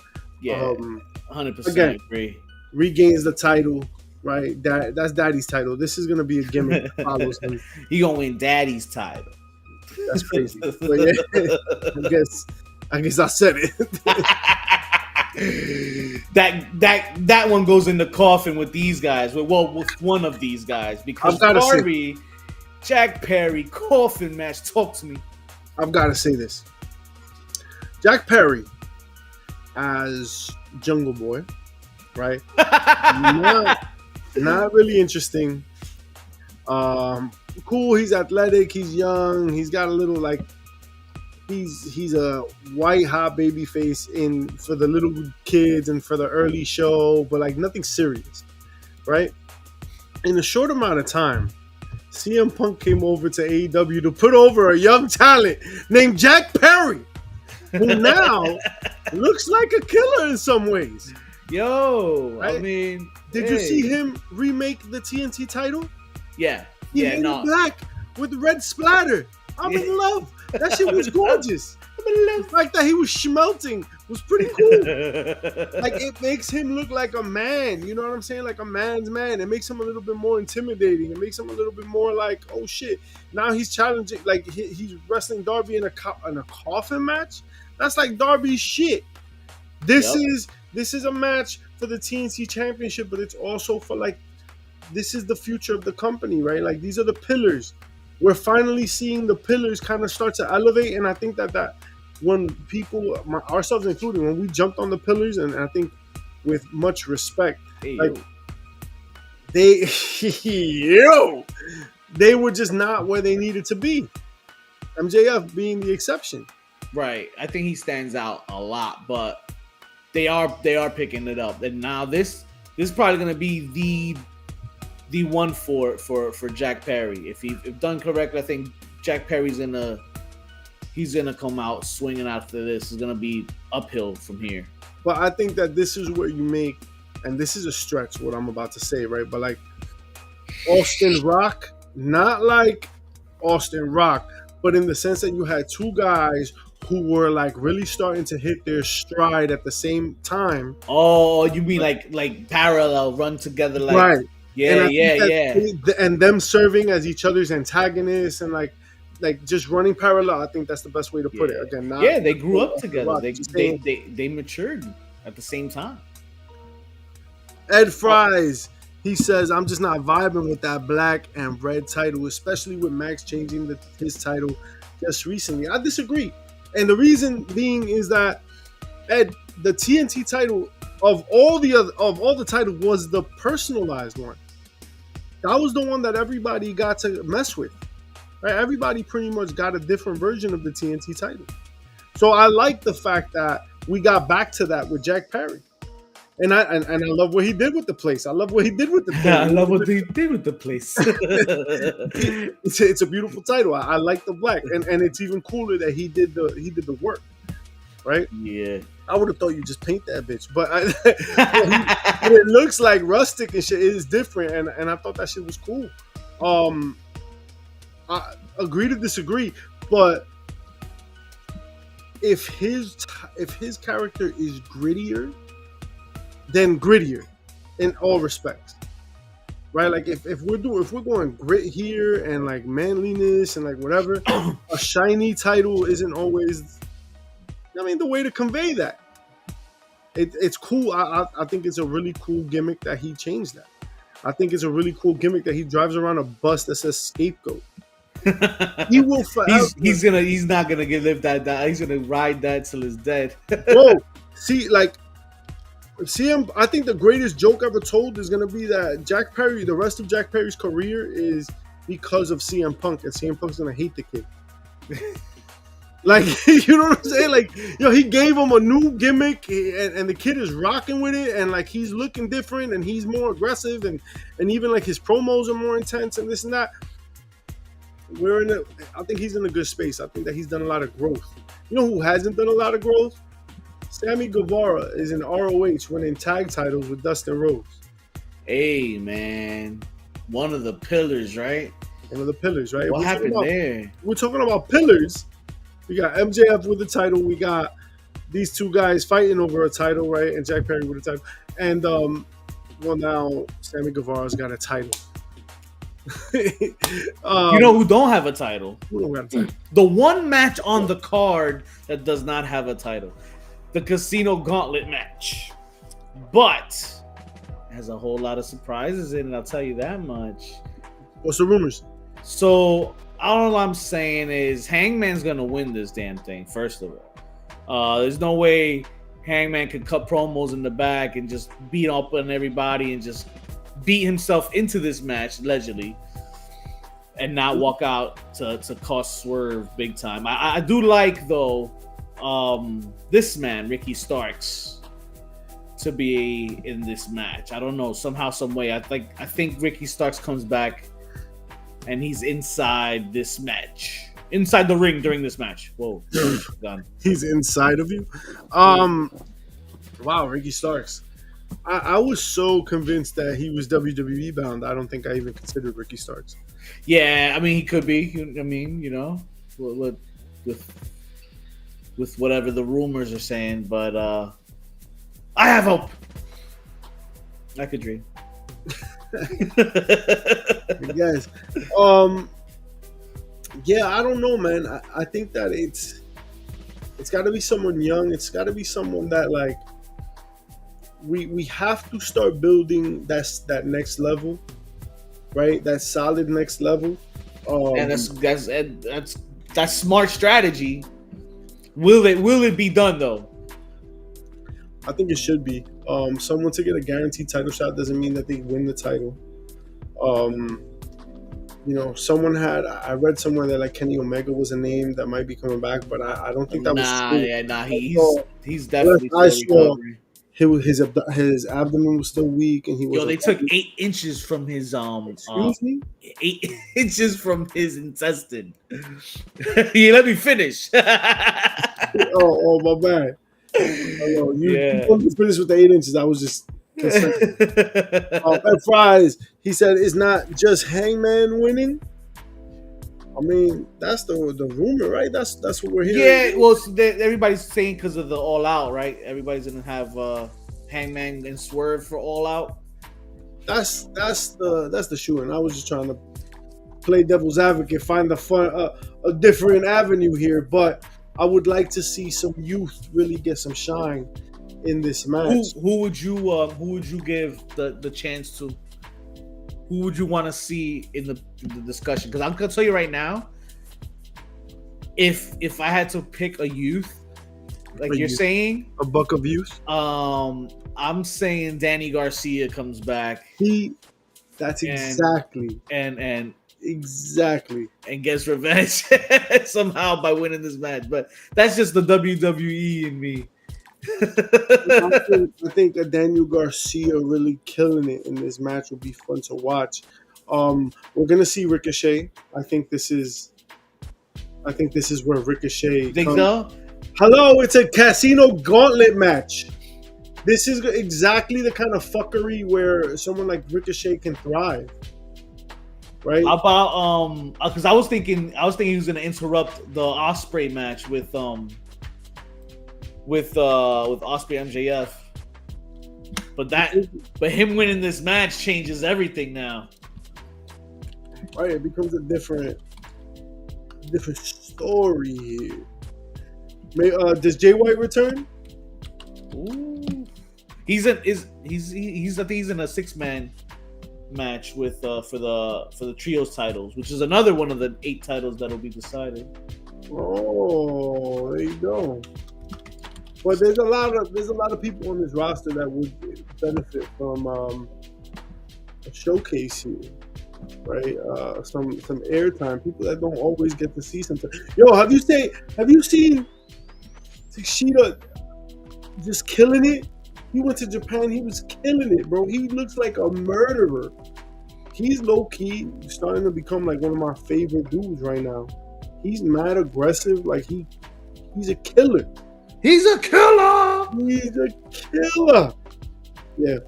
100% agree. Regains the title, right? That's Daddy's title. This is gonna be a gimmick that follows him. He gonna win Daddy's title. That's crazy. But yeah, I guess I said it. that one goes in the coffin with these guys. With one of these guys, because Darby, Jack Perry coffin match. Talk to me. I've got to say this. Jack Perry as Jungle Boy, right? not really interesting. Cool. He's athletic. He's young. He's got a little like. He's a white hot baby face in for the little kids and for the early show, but like nothing serious, right? In a short amount of time, CM Punk came over to AEW to put over a young talent named Jack Perry, who now looks like a killer in some ways. Yo, right? I mean, did you see him remake the TNT title? Yeah, he made it black with red splatter. I'm in love. That shit was gorgeous. The fact that he was schmelting was pretty cool. Like, it makes him look like a man. You know what I'm saying? Like a man's man. It makes him a little bit more intimidating. It makes him a little bit more like, oh shit. Now he's challenging. Like he's wrestling Darby in a coffin match. That's like Darby's shit. This is a match for the TNT Championship, but it's also for like, this is the future of the company, right? Like these are the pillars. We're finally seeing the pillars kind of start to elevate, and I think that when people, ourselves included, when we jumped on the pillars, and I think with much respect, like they were just not where they needed to be. MJF being the exception. Right. I think he stands out a lot, but they are picking it up, and now this is probably going to be the one for Jack Perry. If done correctly, I think Jack Perry's gonna come out swinging after this. It's gonna be uphill from here. But I think that this is where you make, and this is a stretch what I'm about to say, right? But like Austin Rock, not like Austin Rock, but in the sense that you had two guys who were like really starting to hit their stride at the same time. Oh, you mean like parallel run together, like right? Yeah. And them serving as each other's antagonists and like just running parallel. I think that's the best way to put it. Again, they grew up together. They matured at the same time. Ed Fries, he says, I'm just not vibing with that black and red title, especially with Max changing his title just recently. I disagree. And the reason being is that Ed, the TNT title of all the titles was the personalized one. That was the one that everybody got to mess with. Right? Everybody pretty much got a different version of the TNT title. So I like the fact that we got back to that with Jack Perry. And I love what he did with the place. I love what he did with the place. I love what he did with the place. It's a beautiful title. I like the black. And it's even cooler that he did the work. Right? Yeah. I would have thought you just paint that bitch, but it looks like rustic and shit. It is different, and I thought that shit was cool. I agree to disagree, but if his character is grittier, then grittier in all respects, right? Like if we're going grit here and like manliness and like whatever, a shiny title isn't always. I mean, the way to convey that. It's cool. I think it's a really cool gimmick that he changed that. I think it's a really cool gimmick that he drives around a bus that says scapegoat. He will forever. He's not gonna live that. He's gonna ride that till he's dead. Bro, see, like, CM, I think the greatest joke ever told is gonna be that Jack Perry, the rest of Jack Perry's career is because of CM Punk, and CM Punk's gonna hate the kid. Like, you know what I'm saying? Like, he gave him a new gimmick, and the kid is rocking with it, and like he's looking different, and he's more aggressive, and even like his promos are more intense, and this and that. I think he's in a good space. I think that he's done a lot of growth. You know who hasn't done a lot of growth? Sammy Guevara is in ROH winning tag titles with Dustin Rhodes. Hey, man. One of the pillars, right? One of the pillars, right? What happened there? We're talking about pillars. We got MJF with the title. We got these two guys fighting over a title, right? And Jack Perry with a title. And, well, now Sammy Guevara's got a title. You know who don't have a title? Who don't got a title? The one match on the card that does not have a title. The Casino Gauntlet match. But has a whole lot of surprises in it, I'll tell you that much. What's the rumors? So all I'm saying is Hangman's gonna win this damn thing, first of all. There's no way Hangman could cut promos in the back and just beat up on everybody and just beat himself into this match, allegedly, and not walk out to cost Swerve big time. I do like, though, this man, Ricky Starks, to be in this match. I don't know, somehow, some way. I think Ricky Starks comes back and he's inside this match. Inside the ring during this match. Whoa. Done. He's inside of you? Wow, Ricky Starks. I was so convinced that he was WWE bound. I don't think I even considered Ricky Starks. Yeah, I mean, he could be. I mean, with whatever the rumors are saying, but I have hope. I could dream. Guys, yeah, I don't know, man. I think that it's got to be someone young. It's got to be someone that, like, we have to start building that next level, right? That solid next level. And that's smart strategy. Will it be done though? I think it should be. Someone to get a guaranteed title shot doesn't mean that they win the title. Someone I read somewhere that like Kenny Omega was a name that might be coming back, but I don't think that was true. He's definitely still recovering. His abdomen was still weak, and he was. They took 8 inches from his 8 inches from his intestine. Yeah, let me finish. oh, my bad. You finish with the 8 inches. I was just concerned. Ed Fries, he said it's not just Hangman winning. I mean, that's the rumor, right? That's what we're hearing. Yeah, well, everybody's saying because of the All Out, right? Everybody's gonna have Hangman and Swerve for All Out. That's the shoe, and I was just trying to play devil's advocate, find a different avenue here, but I would like to see some youth really get some shine in this match. Who would you give the chance to? Who would you want to see in the discussion? Because I'm gonna tell you right now, if I had to pick a youth, saying, a buck of youth, I'm saying Danny Garcia comes back. Exactly and gets revenge somehow by winning this match. But that's just the WWE in me. I think that Daniel Garcia really killing it in this match will be fun to watch. We're gonna see Ricochet. I think this is where Ricochet. Think so? Hello, it's a Casino Gauntlet match. This is exactly the kind of fuckery where someone like Ricochet can thrive. Right? How about because I was thinking he was gonna interrupt the Ospreay match with Ospreay MJF, but him winning this match changes everything now. Right, it becomes a different story here. Does Jay White return? Ooh. I think he's in a 6-man match with for the trios titles, which is another one of the 8 titles that'll be decided. Oh, there you go. But there's a lot of people on this roster that would benefit from a showcase here, right? Some airtime. People that don't always get to see something. Yo, have you seen Takeshita just killing it? He went to Japan. He was killing it, bro. He looks like a murderer. He's low key starting to become like one of my favorite dudes right now. He's mad aggressive. Like he's a killer. He's a killer. He's a killer. Yeah.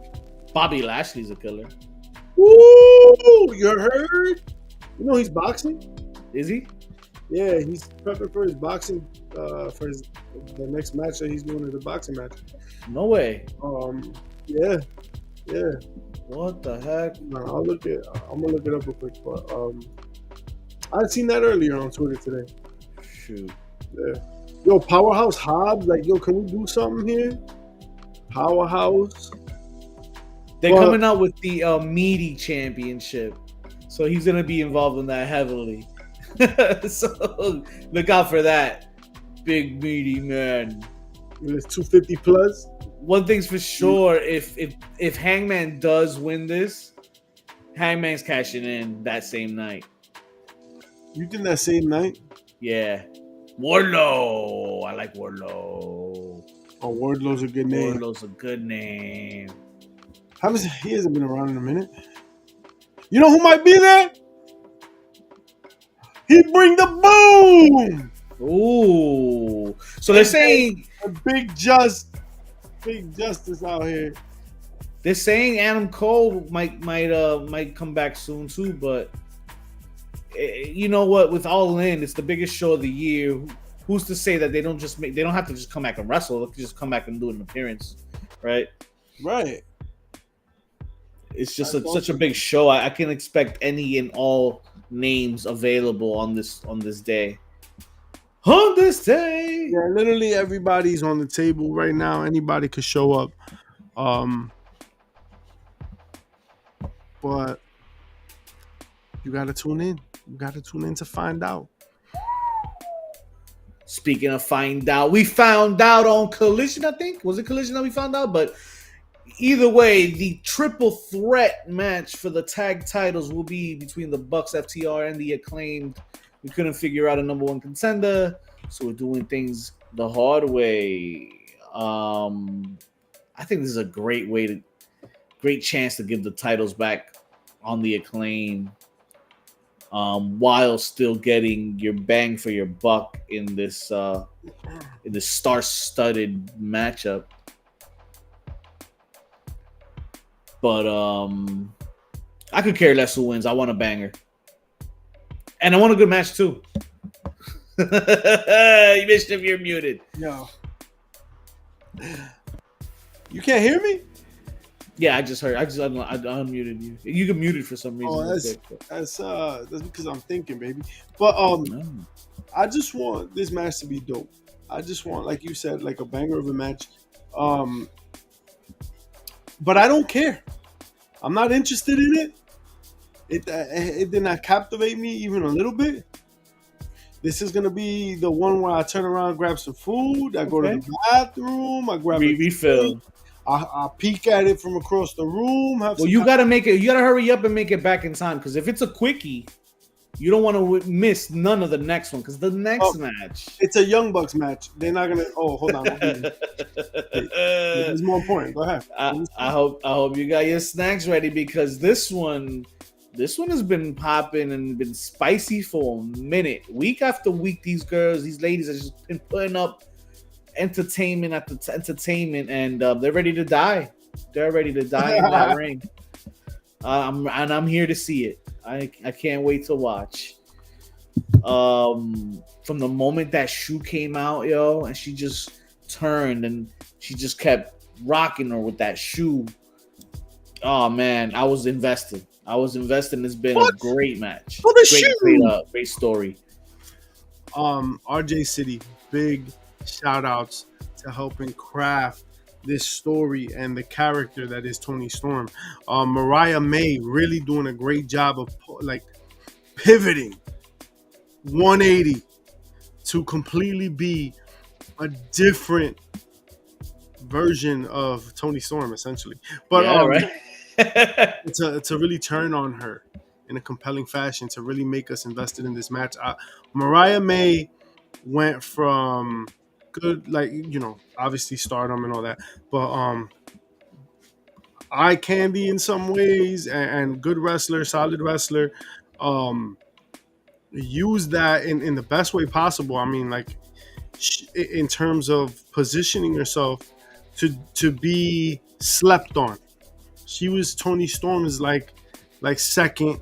Bobby Lashley's a killer. Woo! You heard? You know he's boxing? Is he? Yeah, he's prepping for his boxing. The next match that he's doing is a boxing match. No way. Yeah. What the heck? No, I'm gonna look it up real quick. But I'd seen that earlier on Twitter today. Shoot. Yeah. Yo, Powerhouse Hobbs, like, yo, can we do something here? Powerhouse. They're coming out with the meaty championship, so he's gonna be involved in that heavily. So look out for that, big meaty man. It's 250 plus. One thing's for sure: if Hangman does win this, Hangman's cashing in that same night. You think that same night? Yeah, Wardlow. I like Wardlow. Oh, Wardlow's a good name. Wardlow's a good name. He hasn't been around in a minute. You know who might be there? He bring the boom. Ooh. So they're saying a big justice out here. They're saying Adam Cole might come back soon too, but you know what? With All In, it's the biggest show of the year. Who's to say that they don't have to just come back and wrestle? They can just come back and do an appearance, right? Right. It's just such a big show. I can expect any and all names available on this day. On this day. Yeah, literally everybody's on the table right now. Anybody could show up. But you gotta tune in. You gotta tune in to find out. Speaking of find out, we found out on Collision, I think. Was it Collision that we found out? But either way, the triple threat match for the tag titles will be between the Bucks, FTR, and the Acclaimed. We couldn't figure out a number one contender, so we're doing things the hard way. I think this is a great chance to give the titles back on the Acclaim, while still getting your bang for your buck in this star-studded matchup. But I could care less who wins. I want a banger. And I want a good match too. You missed if you're muted. Yo. You can't hear me? Yeah, I just heard. I unmuted you. You got muted for some reason. Oh, that's because I'm thinking, baby. But I just want this match to be dope. I just want, like you said, like a banger of a match. But I don't care. I'm not interested in it. It did not captivate me even a little bit. This is gonna be the one where I turn around, grab some food. I go to the bathroom. I grab a refill. I peek at it from across the room. You gotta make it. You gotta hurry up and make it back in time, because if it's a quickie, you don't want to miss none of the next one. Because the next match, it's a Young Bucks match. They're not gonna. Oh, hold on. It's more important. Go ahead. I hope you got your snacks ready, because this one has been popping and been spicy for a minute. Week after week, these ladies have just been putting up entertainment after entertainment, and they're ready to die. They're ready to die in that ring. I'm here to see it. I can't wait to watch. From the moment that shoe came out, yo, and she just turned and she just kept rocking her with that shoe. Oh man, I was invested. It's been a great match. For the shoe. Great story. RJ City, big shout outs to helping craft this story and the character that is Tony Storm. Mariah May really doing a great job of like pivoting 180 to completely be a different version of Tony Storm, essentially. But Yeah, right. to really turn on her in a compelling fashion, to really make us invested in this match. Mariah May went from good, like, obviously stardom and all that, but eye candy in some ways, and good wrestler, solid wrestler. Use that in the best way possible. I mean, like, in terms of positioning herself to be slept on. She was Tony Storm's like second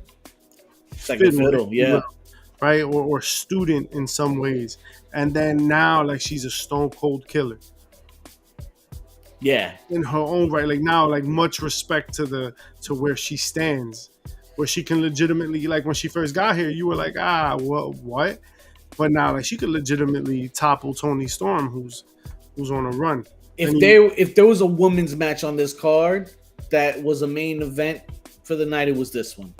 fiddle, yeah. right, or student in some ways, and then now like she's a stone cold killer. Yeah, in her own right. Like now, like much respect to where she stands, where she can legitimately, like when she first got here, you were like, what? But now, like, she could legitimately topple Tony Storm, who's on a run. If there was a women's match on this card that was a main event for the night, it was this one.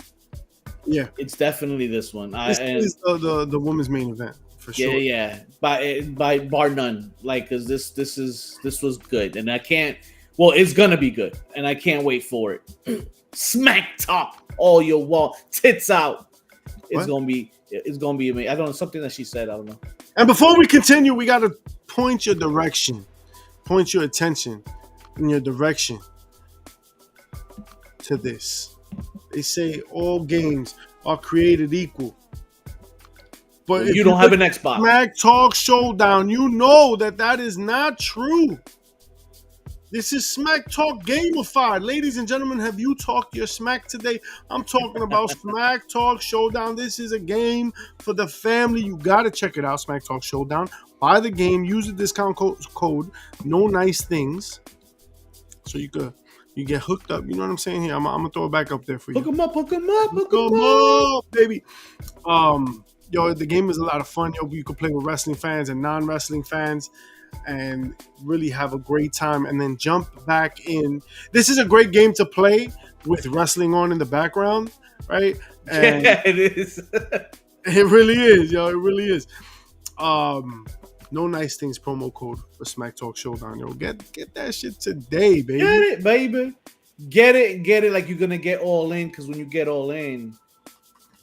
Yeah, it's definitely this one. This is the women's main event for sure. Yeah, by bar none. Like, because this was good, and I can't. Well, it's gonna be good, and I can't wait for it. Smack talk all your wall tits out. It's gonna be amazing. I don't know, something that she said. I don't know. And before we continue, we gotta point your attention in your direction to this. They say all games are created equal. But if you don't have an Xbox. Smack Talk Showdown, you know that is not true. This is Smack Talk gamified. Ladies and gentlemen, have you talked your smack today? I'm talking about Smack Talk Showdown. This is a game for the family. You got to check it out, Smack Talk Showdown. Buy the game. Use the discount code No Nice Things. So you get hooked up. You know what I'm saying here? I'm going to throw it back up there for you. Hook 'em up, baby. Yo, the game is a lot of fun. Yo, you can play with wrestling fans and non-wrestling fans and really have a great time, and then jump back in. This is a great game to play with wrestling on in the background, right? And yeah, it is. It really is, yo. It really is. No Nice Things promo code for Smack Talk Showdown, yo. Get that shit today, baby. Get it, baby. Get it. Like, you're gonna get all in, because when you get all in,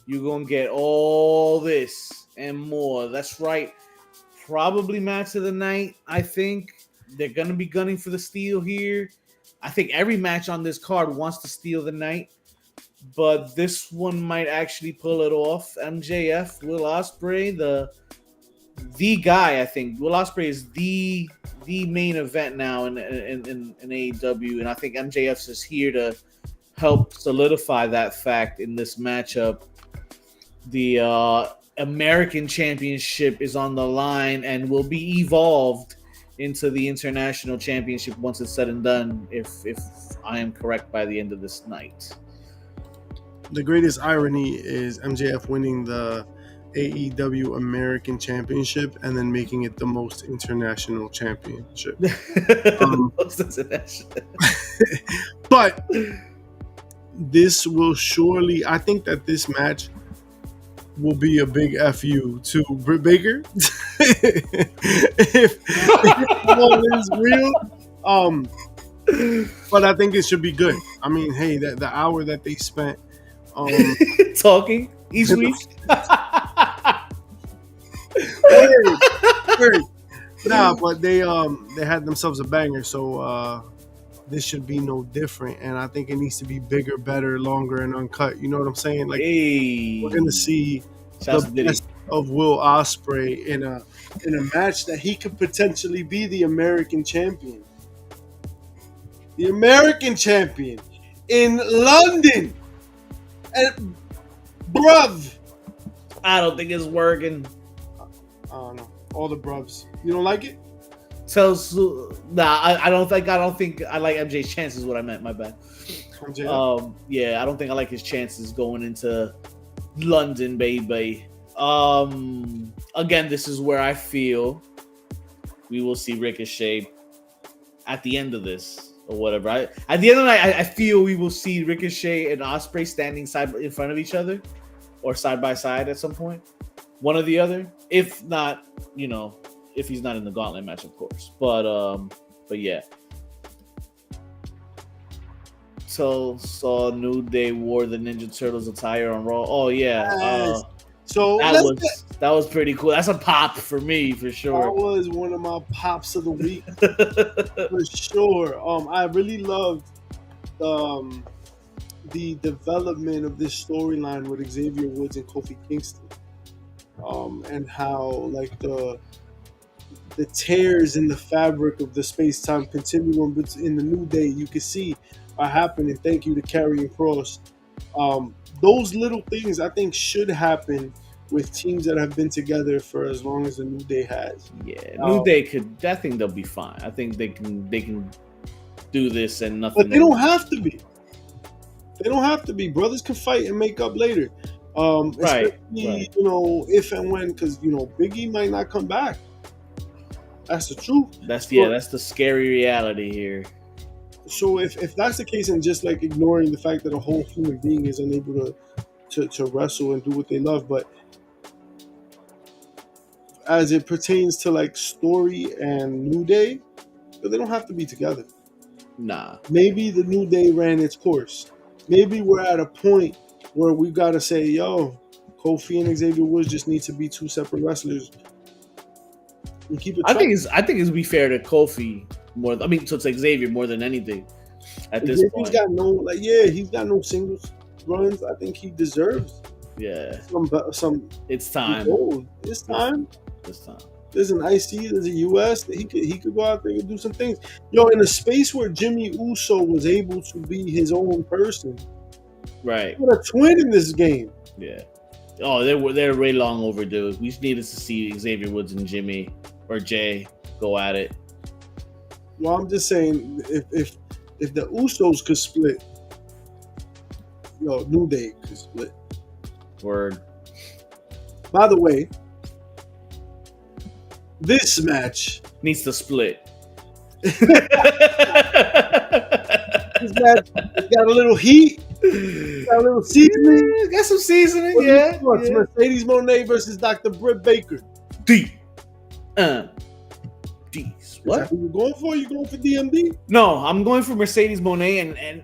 you're gonna get all this and more. That's right. Probably match of the night. I think they're gonna be gunning for the steal here. I think every match on this card wants to steal the night, but this one might actually pull it off. MJF, Will Ospreay, the guy. I think Will Ospreay is the main event now in AEW, and I think MJF is here to help solidify that fact in this matchup. The American Championship is on the line and will be evolved into the International Championship once it's said and done, if I am correct, by the end of this night. The greatest irony is MJF winning the AEW American Championship and then making it the most international championship. But this will surely, I think that this match will be a big FU to Britt Baker. if one is real. But I think it should be good. I mean, hey, the hour that they spent talking each week. Nah, but they had themselves a banger, so this should be no different. And I think it needs to be bigger, better, longer, and uncut. You know what I'm saying? Like, we're gonna see the best of Will Ospreay in a match that he could potentially be the American champion. The American champion in London. And bruv, I don't think it's working. I don't know. All the bruvs. You don't like it? I don't think I like MJ's chances. What I meant, my bad. Yeah, I don't think I like his chances going into London, baby. Again, this is where I feel we will see Ricochet at the end of this or whatever. At the end of the night, I feel we will see Ricochet and Ospreay standing side in front of each other or side by side at some point, one or the other. If not, if he's not in the gauntlet match, of course. But yeah. So saw New Day wore the Ninja Turtles attire on Raw. Oh yeah. So that was pretty cool. That's a pop for me for sure. That was one of my pops of the week for sure. I really loved the development of this storyline with Xavier Woods and Kofi Kingston, and how like the tears in the fabric of the space-time continuum in the New Day you can see are happening. Thank you to Karrion Kross. Those little things I think should happen with teams that have been together for as long as the New Day has. Yeah, New Day could. I think they'll be fine. I think they can do this and nothing. But they don't have to be. They don't have to be. Brothers can fight and make up later. Right. If and when, because Big E might not come back. That's the truth. That's the scary reality here. So if that's the case, and just like ignoring the fact that a whole human being is unable to wrestle and do what they love, but as it pertains to like story and New Day, they don't have to be together. Nah. Maybe the New Day ran its course. Maybe we're at a point where we gotta say, yo, Kofi and Xavier Woods just need to be two separate wrestlers. And keep it. I think it's be fair to Kofi more. I mean, so it's Xavier more than anything at this point. He's got no singles runs. I think he deserves. Yeah. Some. It's time. It's time. It's time. There's an IC. There's a US. He could go out there and do some things. Yo, in a space where Jimmy Uso was able to be his own person. Right. What a twin in this game. Yeah. Oh, they're way long overdue. We just needed to see Xavier Woods and Jimmy or Jay go at it. Well, I'm just saying, if the Usos could split, New Day could split. Word. By the way, this match needs to split. This match has got a little heat. Got a little seasoning. Yeah, got some seasoning, yeah. Mercedes Moné versus Dr. Britt Baker. D's. What? Is that who you going for? You going for DMD? No, I'm going for Mercedes Moné,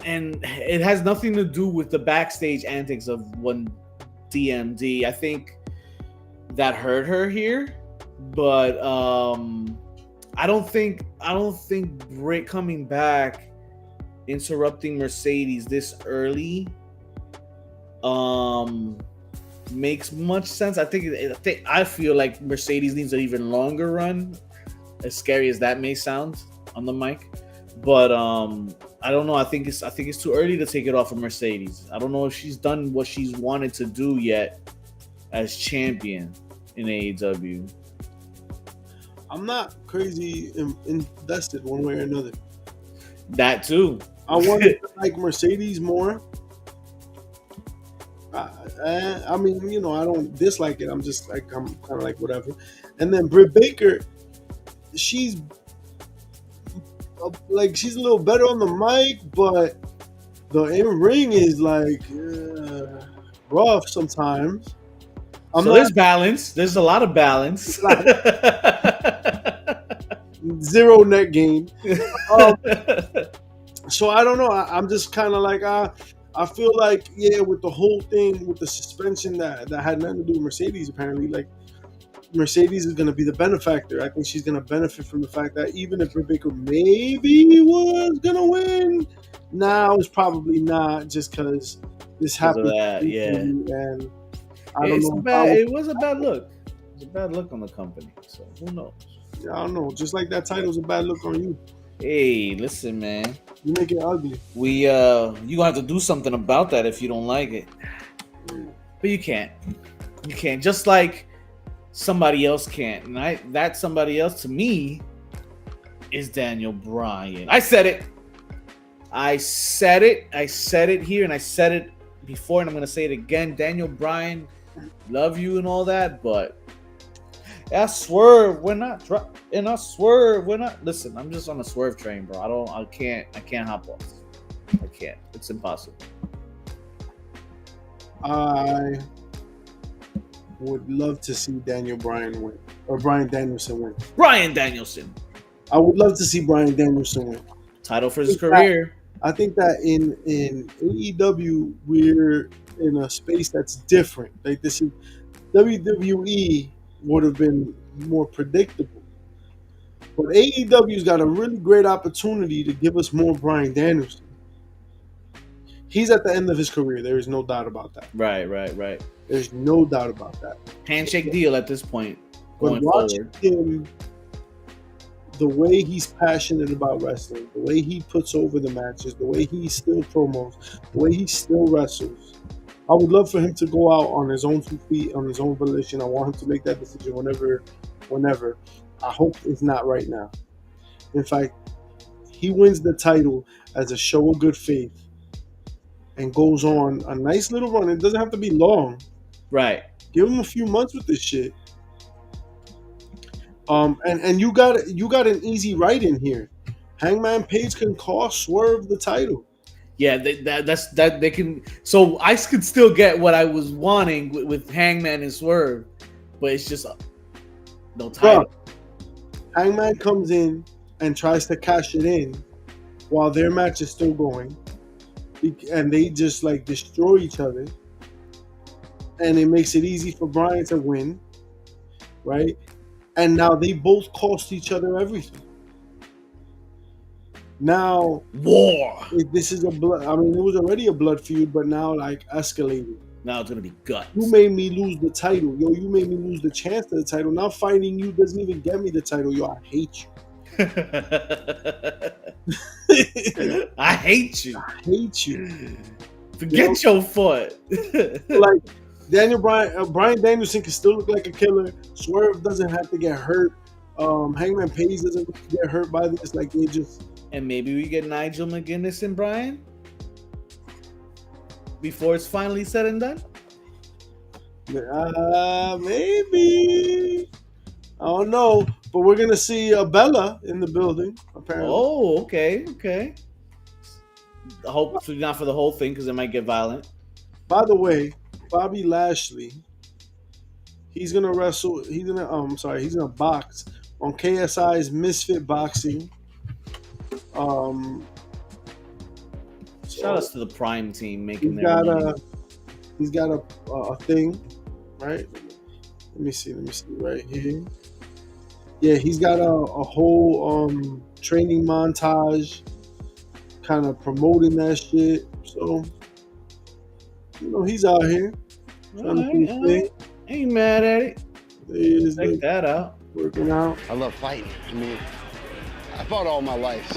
and it has nothing to do with the backstage antics of one DMD. I think that hurt her here, but I don't think Britt coming back, interrupting Mercedes this early, makes much sense. I feel like Mercedes needs an even longer run, as scary as that may sound on the mic. But I don't know. I think it's too early to take it off of Mercedes. I don't know if she's done what she's wanted to do yet as champion in AEW. I'm not crazy invested one way or another. That too. I wanted to like Mercedes more. I mean, I don't dislike it. I'm kind of like whatever. And then Britt Baker, she's a little better on the mic, but the in-ring is rough sometimes. There's balance. There's a lot of balance. Zero net gain. So I don't know. I'm just kind of like I feel like with the whole thing with the suspension that had nothing to do with Mercedes. Apparently, like Mercedes is going to be the benefactor. I think she's going to benefit from the fact that even if Rebecca maybe was going to win, now it's probably not, just because this happened. And I don't know. It was a bad look. It was a bad look on the company. So who knows? Yeah, I don't know. Just like that title's a bad look on you. Hey, listen, man. You make it ugly. You gonna have to do something about that if you don't like it. But you can't. You can't. Just like somebody else can't. And that somebody else to me is Daniel Bryan. I said it here, and I said it before, and I'm gonna say it again. Daniel Bryan, love you and all that, but I swerve when I drop, and I swerve when I listen. I'm just on a swerve train, bro. I can't hop off. I can't. It's impossible. I would love to see Daniel Bryan win, or Bryan Danielson win. Bryan Danielson, I would love to see Bryan Danielson win. title for his career. I think that in AEW we're in a space that's different. Like this is WWE would have been more predictable, but AEW's got a really great opportunity to give us more Bryan Danielson. He's at the end of his career. There is no doubt about that. Right. There's no doubt about that. Handshake deal at this point. But Going watching forward, him, the way he's passionate about wrestling, the way he puts over the matches, the way he still promos, the way he still wrestles, I would love for him to go out on his own 2 feet, on his own volition. I want him to make that decision whenever. I hope it's not right now. In fact, he wins the title as a show of good faith and goes on a nice little run. It doesn't have to be long. right? Give him a few months with this shit. And you got an easy write in here. Hangman Page can cost Swerve the title. Yeah, that's they can. So I could still get what I was wanting with Hangman and Swerve, but it's just no title. Bruh, Hangman comes in and tries to cash it in while their match is still going, and they just like destroy each other, and it makes it easy for Bryan to win, right? And now they both cost each other everything. Now War. this is a blood. I mean, it was already a blood feud, but now like escalated. Now it's gonna be guts. You made me lose the title, yo. You made me lose the chance to the title. Now fighting you doesn't even get me the title, yo. I hate you. I hate you. I hate you. Forget your foot. Like Bryan Danielson can still look like a killer. Swerve doesn't have to get hurt. Hangman Page doesn't get hurt by this. Like they just. And maybe we get Nigel McGuinness and Bryan before it's finally said and done. Maybe. I don't know, but we're gonna see Bella in the building apparently. Oh, okay. Hopefully not for the whole thing because it might get violent. By the way, Bobby Lashley, he's gonna wrestle. He's gonna box on KSI's Misfit Boxing. Shout outs to the Prime team making their money. He's got a thing, right? Let me see right here. Yeah, he's got a whole training montage, kind of promoting that shit. So, he's out here trying to do his thing. Ain't mad at it. Check that out. Working out. I love fighting. I mean, I fought all my life,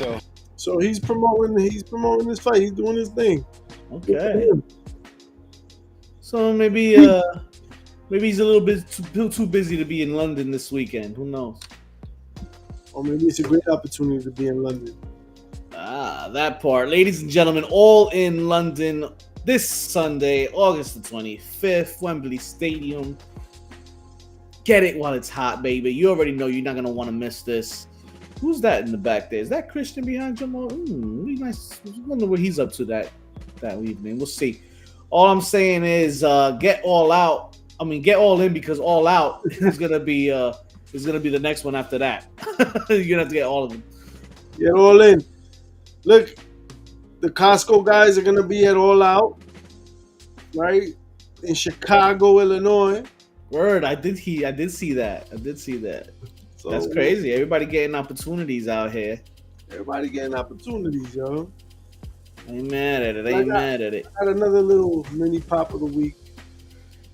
so he's promoting this fight. He's doing his thing. Okay. So maybe he's a little bit too busy to be in London this weekend. Who knows? Or maybe it's a great opportunity to be in London. That part. Ladies and gentlemen, all in London this Sunday, August the 25th, Wembley Stadium. Get it while it's hot, baby. You already know you're not going to want to miss this. Who's that in the back there? Is that Christian behind Jamal? Really nice. I wonder what he's up to that evening. We'll see. All I'm saying is get all out. I mean, get all in because all out is gonna be the next one after that. You're gonna have to get all of them. Get all in. Look, the Costco guys are gonna be at All Out, right? In Chicago, Illinois. Word, I did see that. So, that's crazy. Everybody getting opportunities out here. Everybody getting opportunities, yo. Ain't mad at it. I got another little mini pop of the week.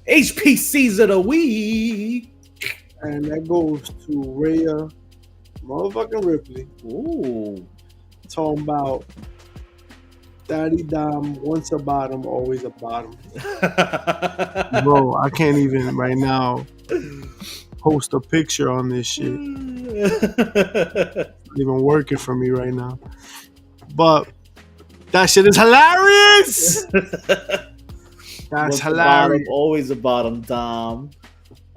HPCs of the week. And that goes to Rhea motherfucking Ripley. Ooh. Talking about Daddy Dom, once a bottom, always a bottom. Bro, I can't even right now post a picture on this shit. It's not even working for me right now. But that shit is hilarious. That's hilarious. Always a bottom, Dom.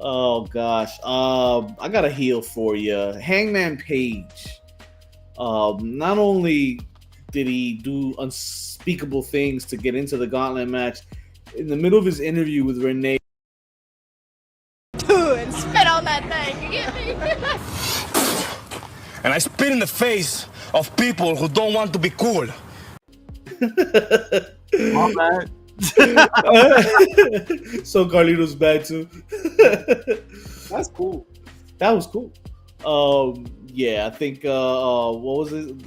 Oh gosh. I got a heel for you. Hangman Page. Not only did he do unspeakable things to get into the gauntlet match, in the middle of his interview with Renee, And spit on that thing. You get me? And I spit in the face of people who don't want to be cool. My bad. so Carlito's bad too. That's cool. That was cool. Yeah, I think what was it?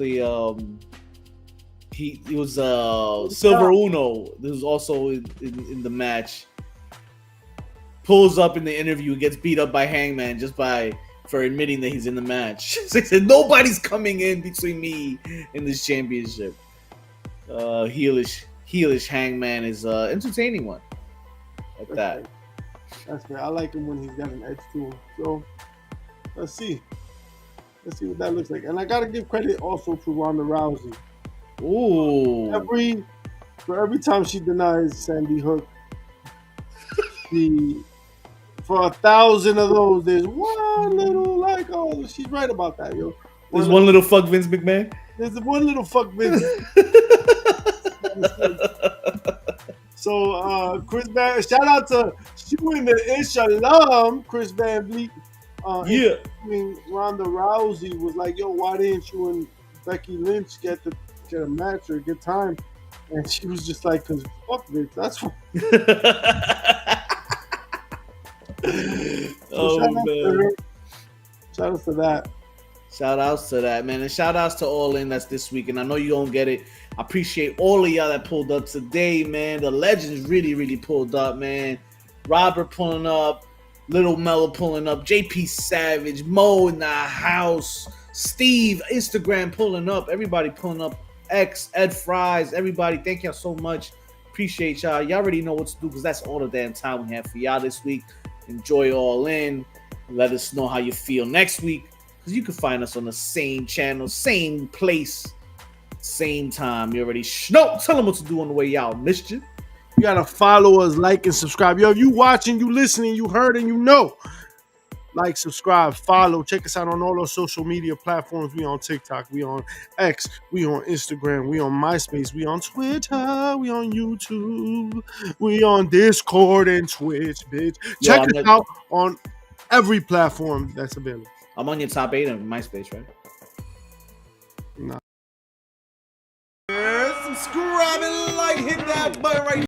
He was Silver Uno. This was also in the match. Pulls up in the interview and gets beat up by Hangman just for admitting that he's in the match. So he said nobody's coming in between me and this championship. Heelish Hangman is entertaining one. Like that. That's fair. I like him when he's got an edge to him. So let's see. Let's see what that looks like. And I gotta give credit also to Ronda Rousey. Ooh. Every time she denies Sandy Hook, for 1,000 of those, there's one little like, oh, she's right about that, yo. There's one little fuck Vince McMahon. There's one little fuck Vince. So Chris Van, shout out to Shooting the Ish alum, Chris Van Vliet. Yeah. Ronda Rousey was like, yo, why didn't you and Becky Lynch get a match or get time? And she was just like, cause fuck Vince, that's why. Oh man. Shout out to that. Shout outs to that, man. And shout outs to All In that's this week. And I know you don't get it. I appreciate all of y'all that pulled up today, man. The legends really, really pulled up, man. Robert pulling up, Little Mello pulling up, JP Savage, Mo in the house, Steve, Instagram pulling up, everybody pulling up, X, Ed Fries, everybody. Thank y'all so much. Appreciate y'all. Y'all already know what to do because that's all the damn time we have for y'all this week. Enjoy All In. Let us know how you feel next week. Because you can find us on the same channel, same place, same time. You already know. Tell them what to do on the way out, mischief. You gotta follow us, like, and subscribe. Yo, if you watching, you listening, you heard, and you know. Like, subscribe, follow. Check us out on all our social media platforms. We on TikTok, we on X, we on Instagram, we on MySpace, we on Twitter, we on YouTube, we on Discord and Twitch, bitch. Check us out on every platform that's available. I'm on your top 8 on MySpace, right? Nah. Subscribe and like, hit that button right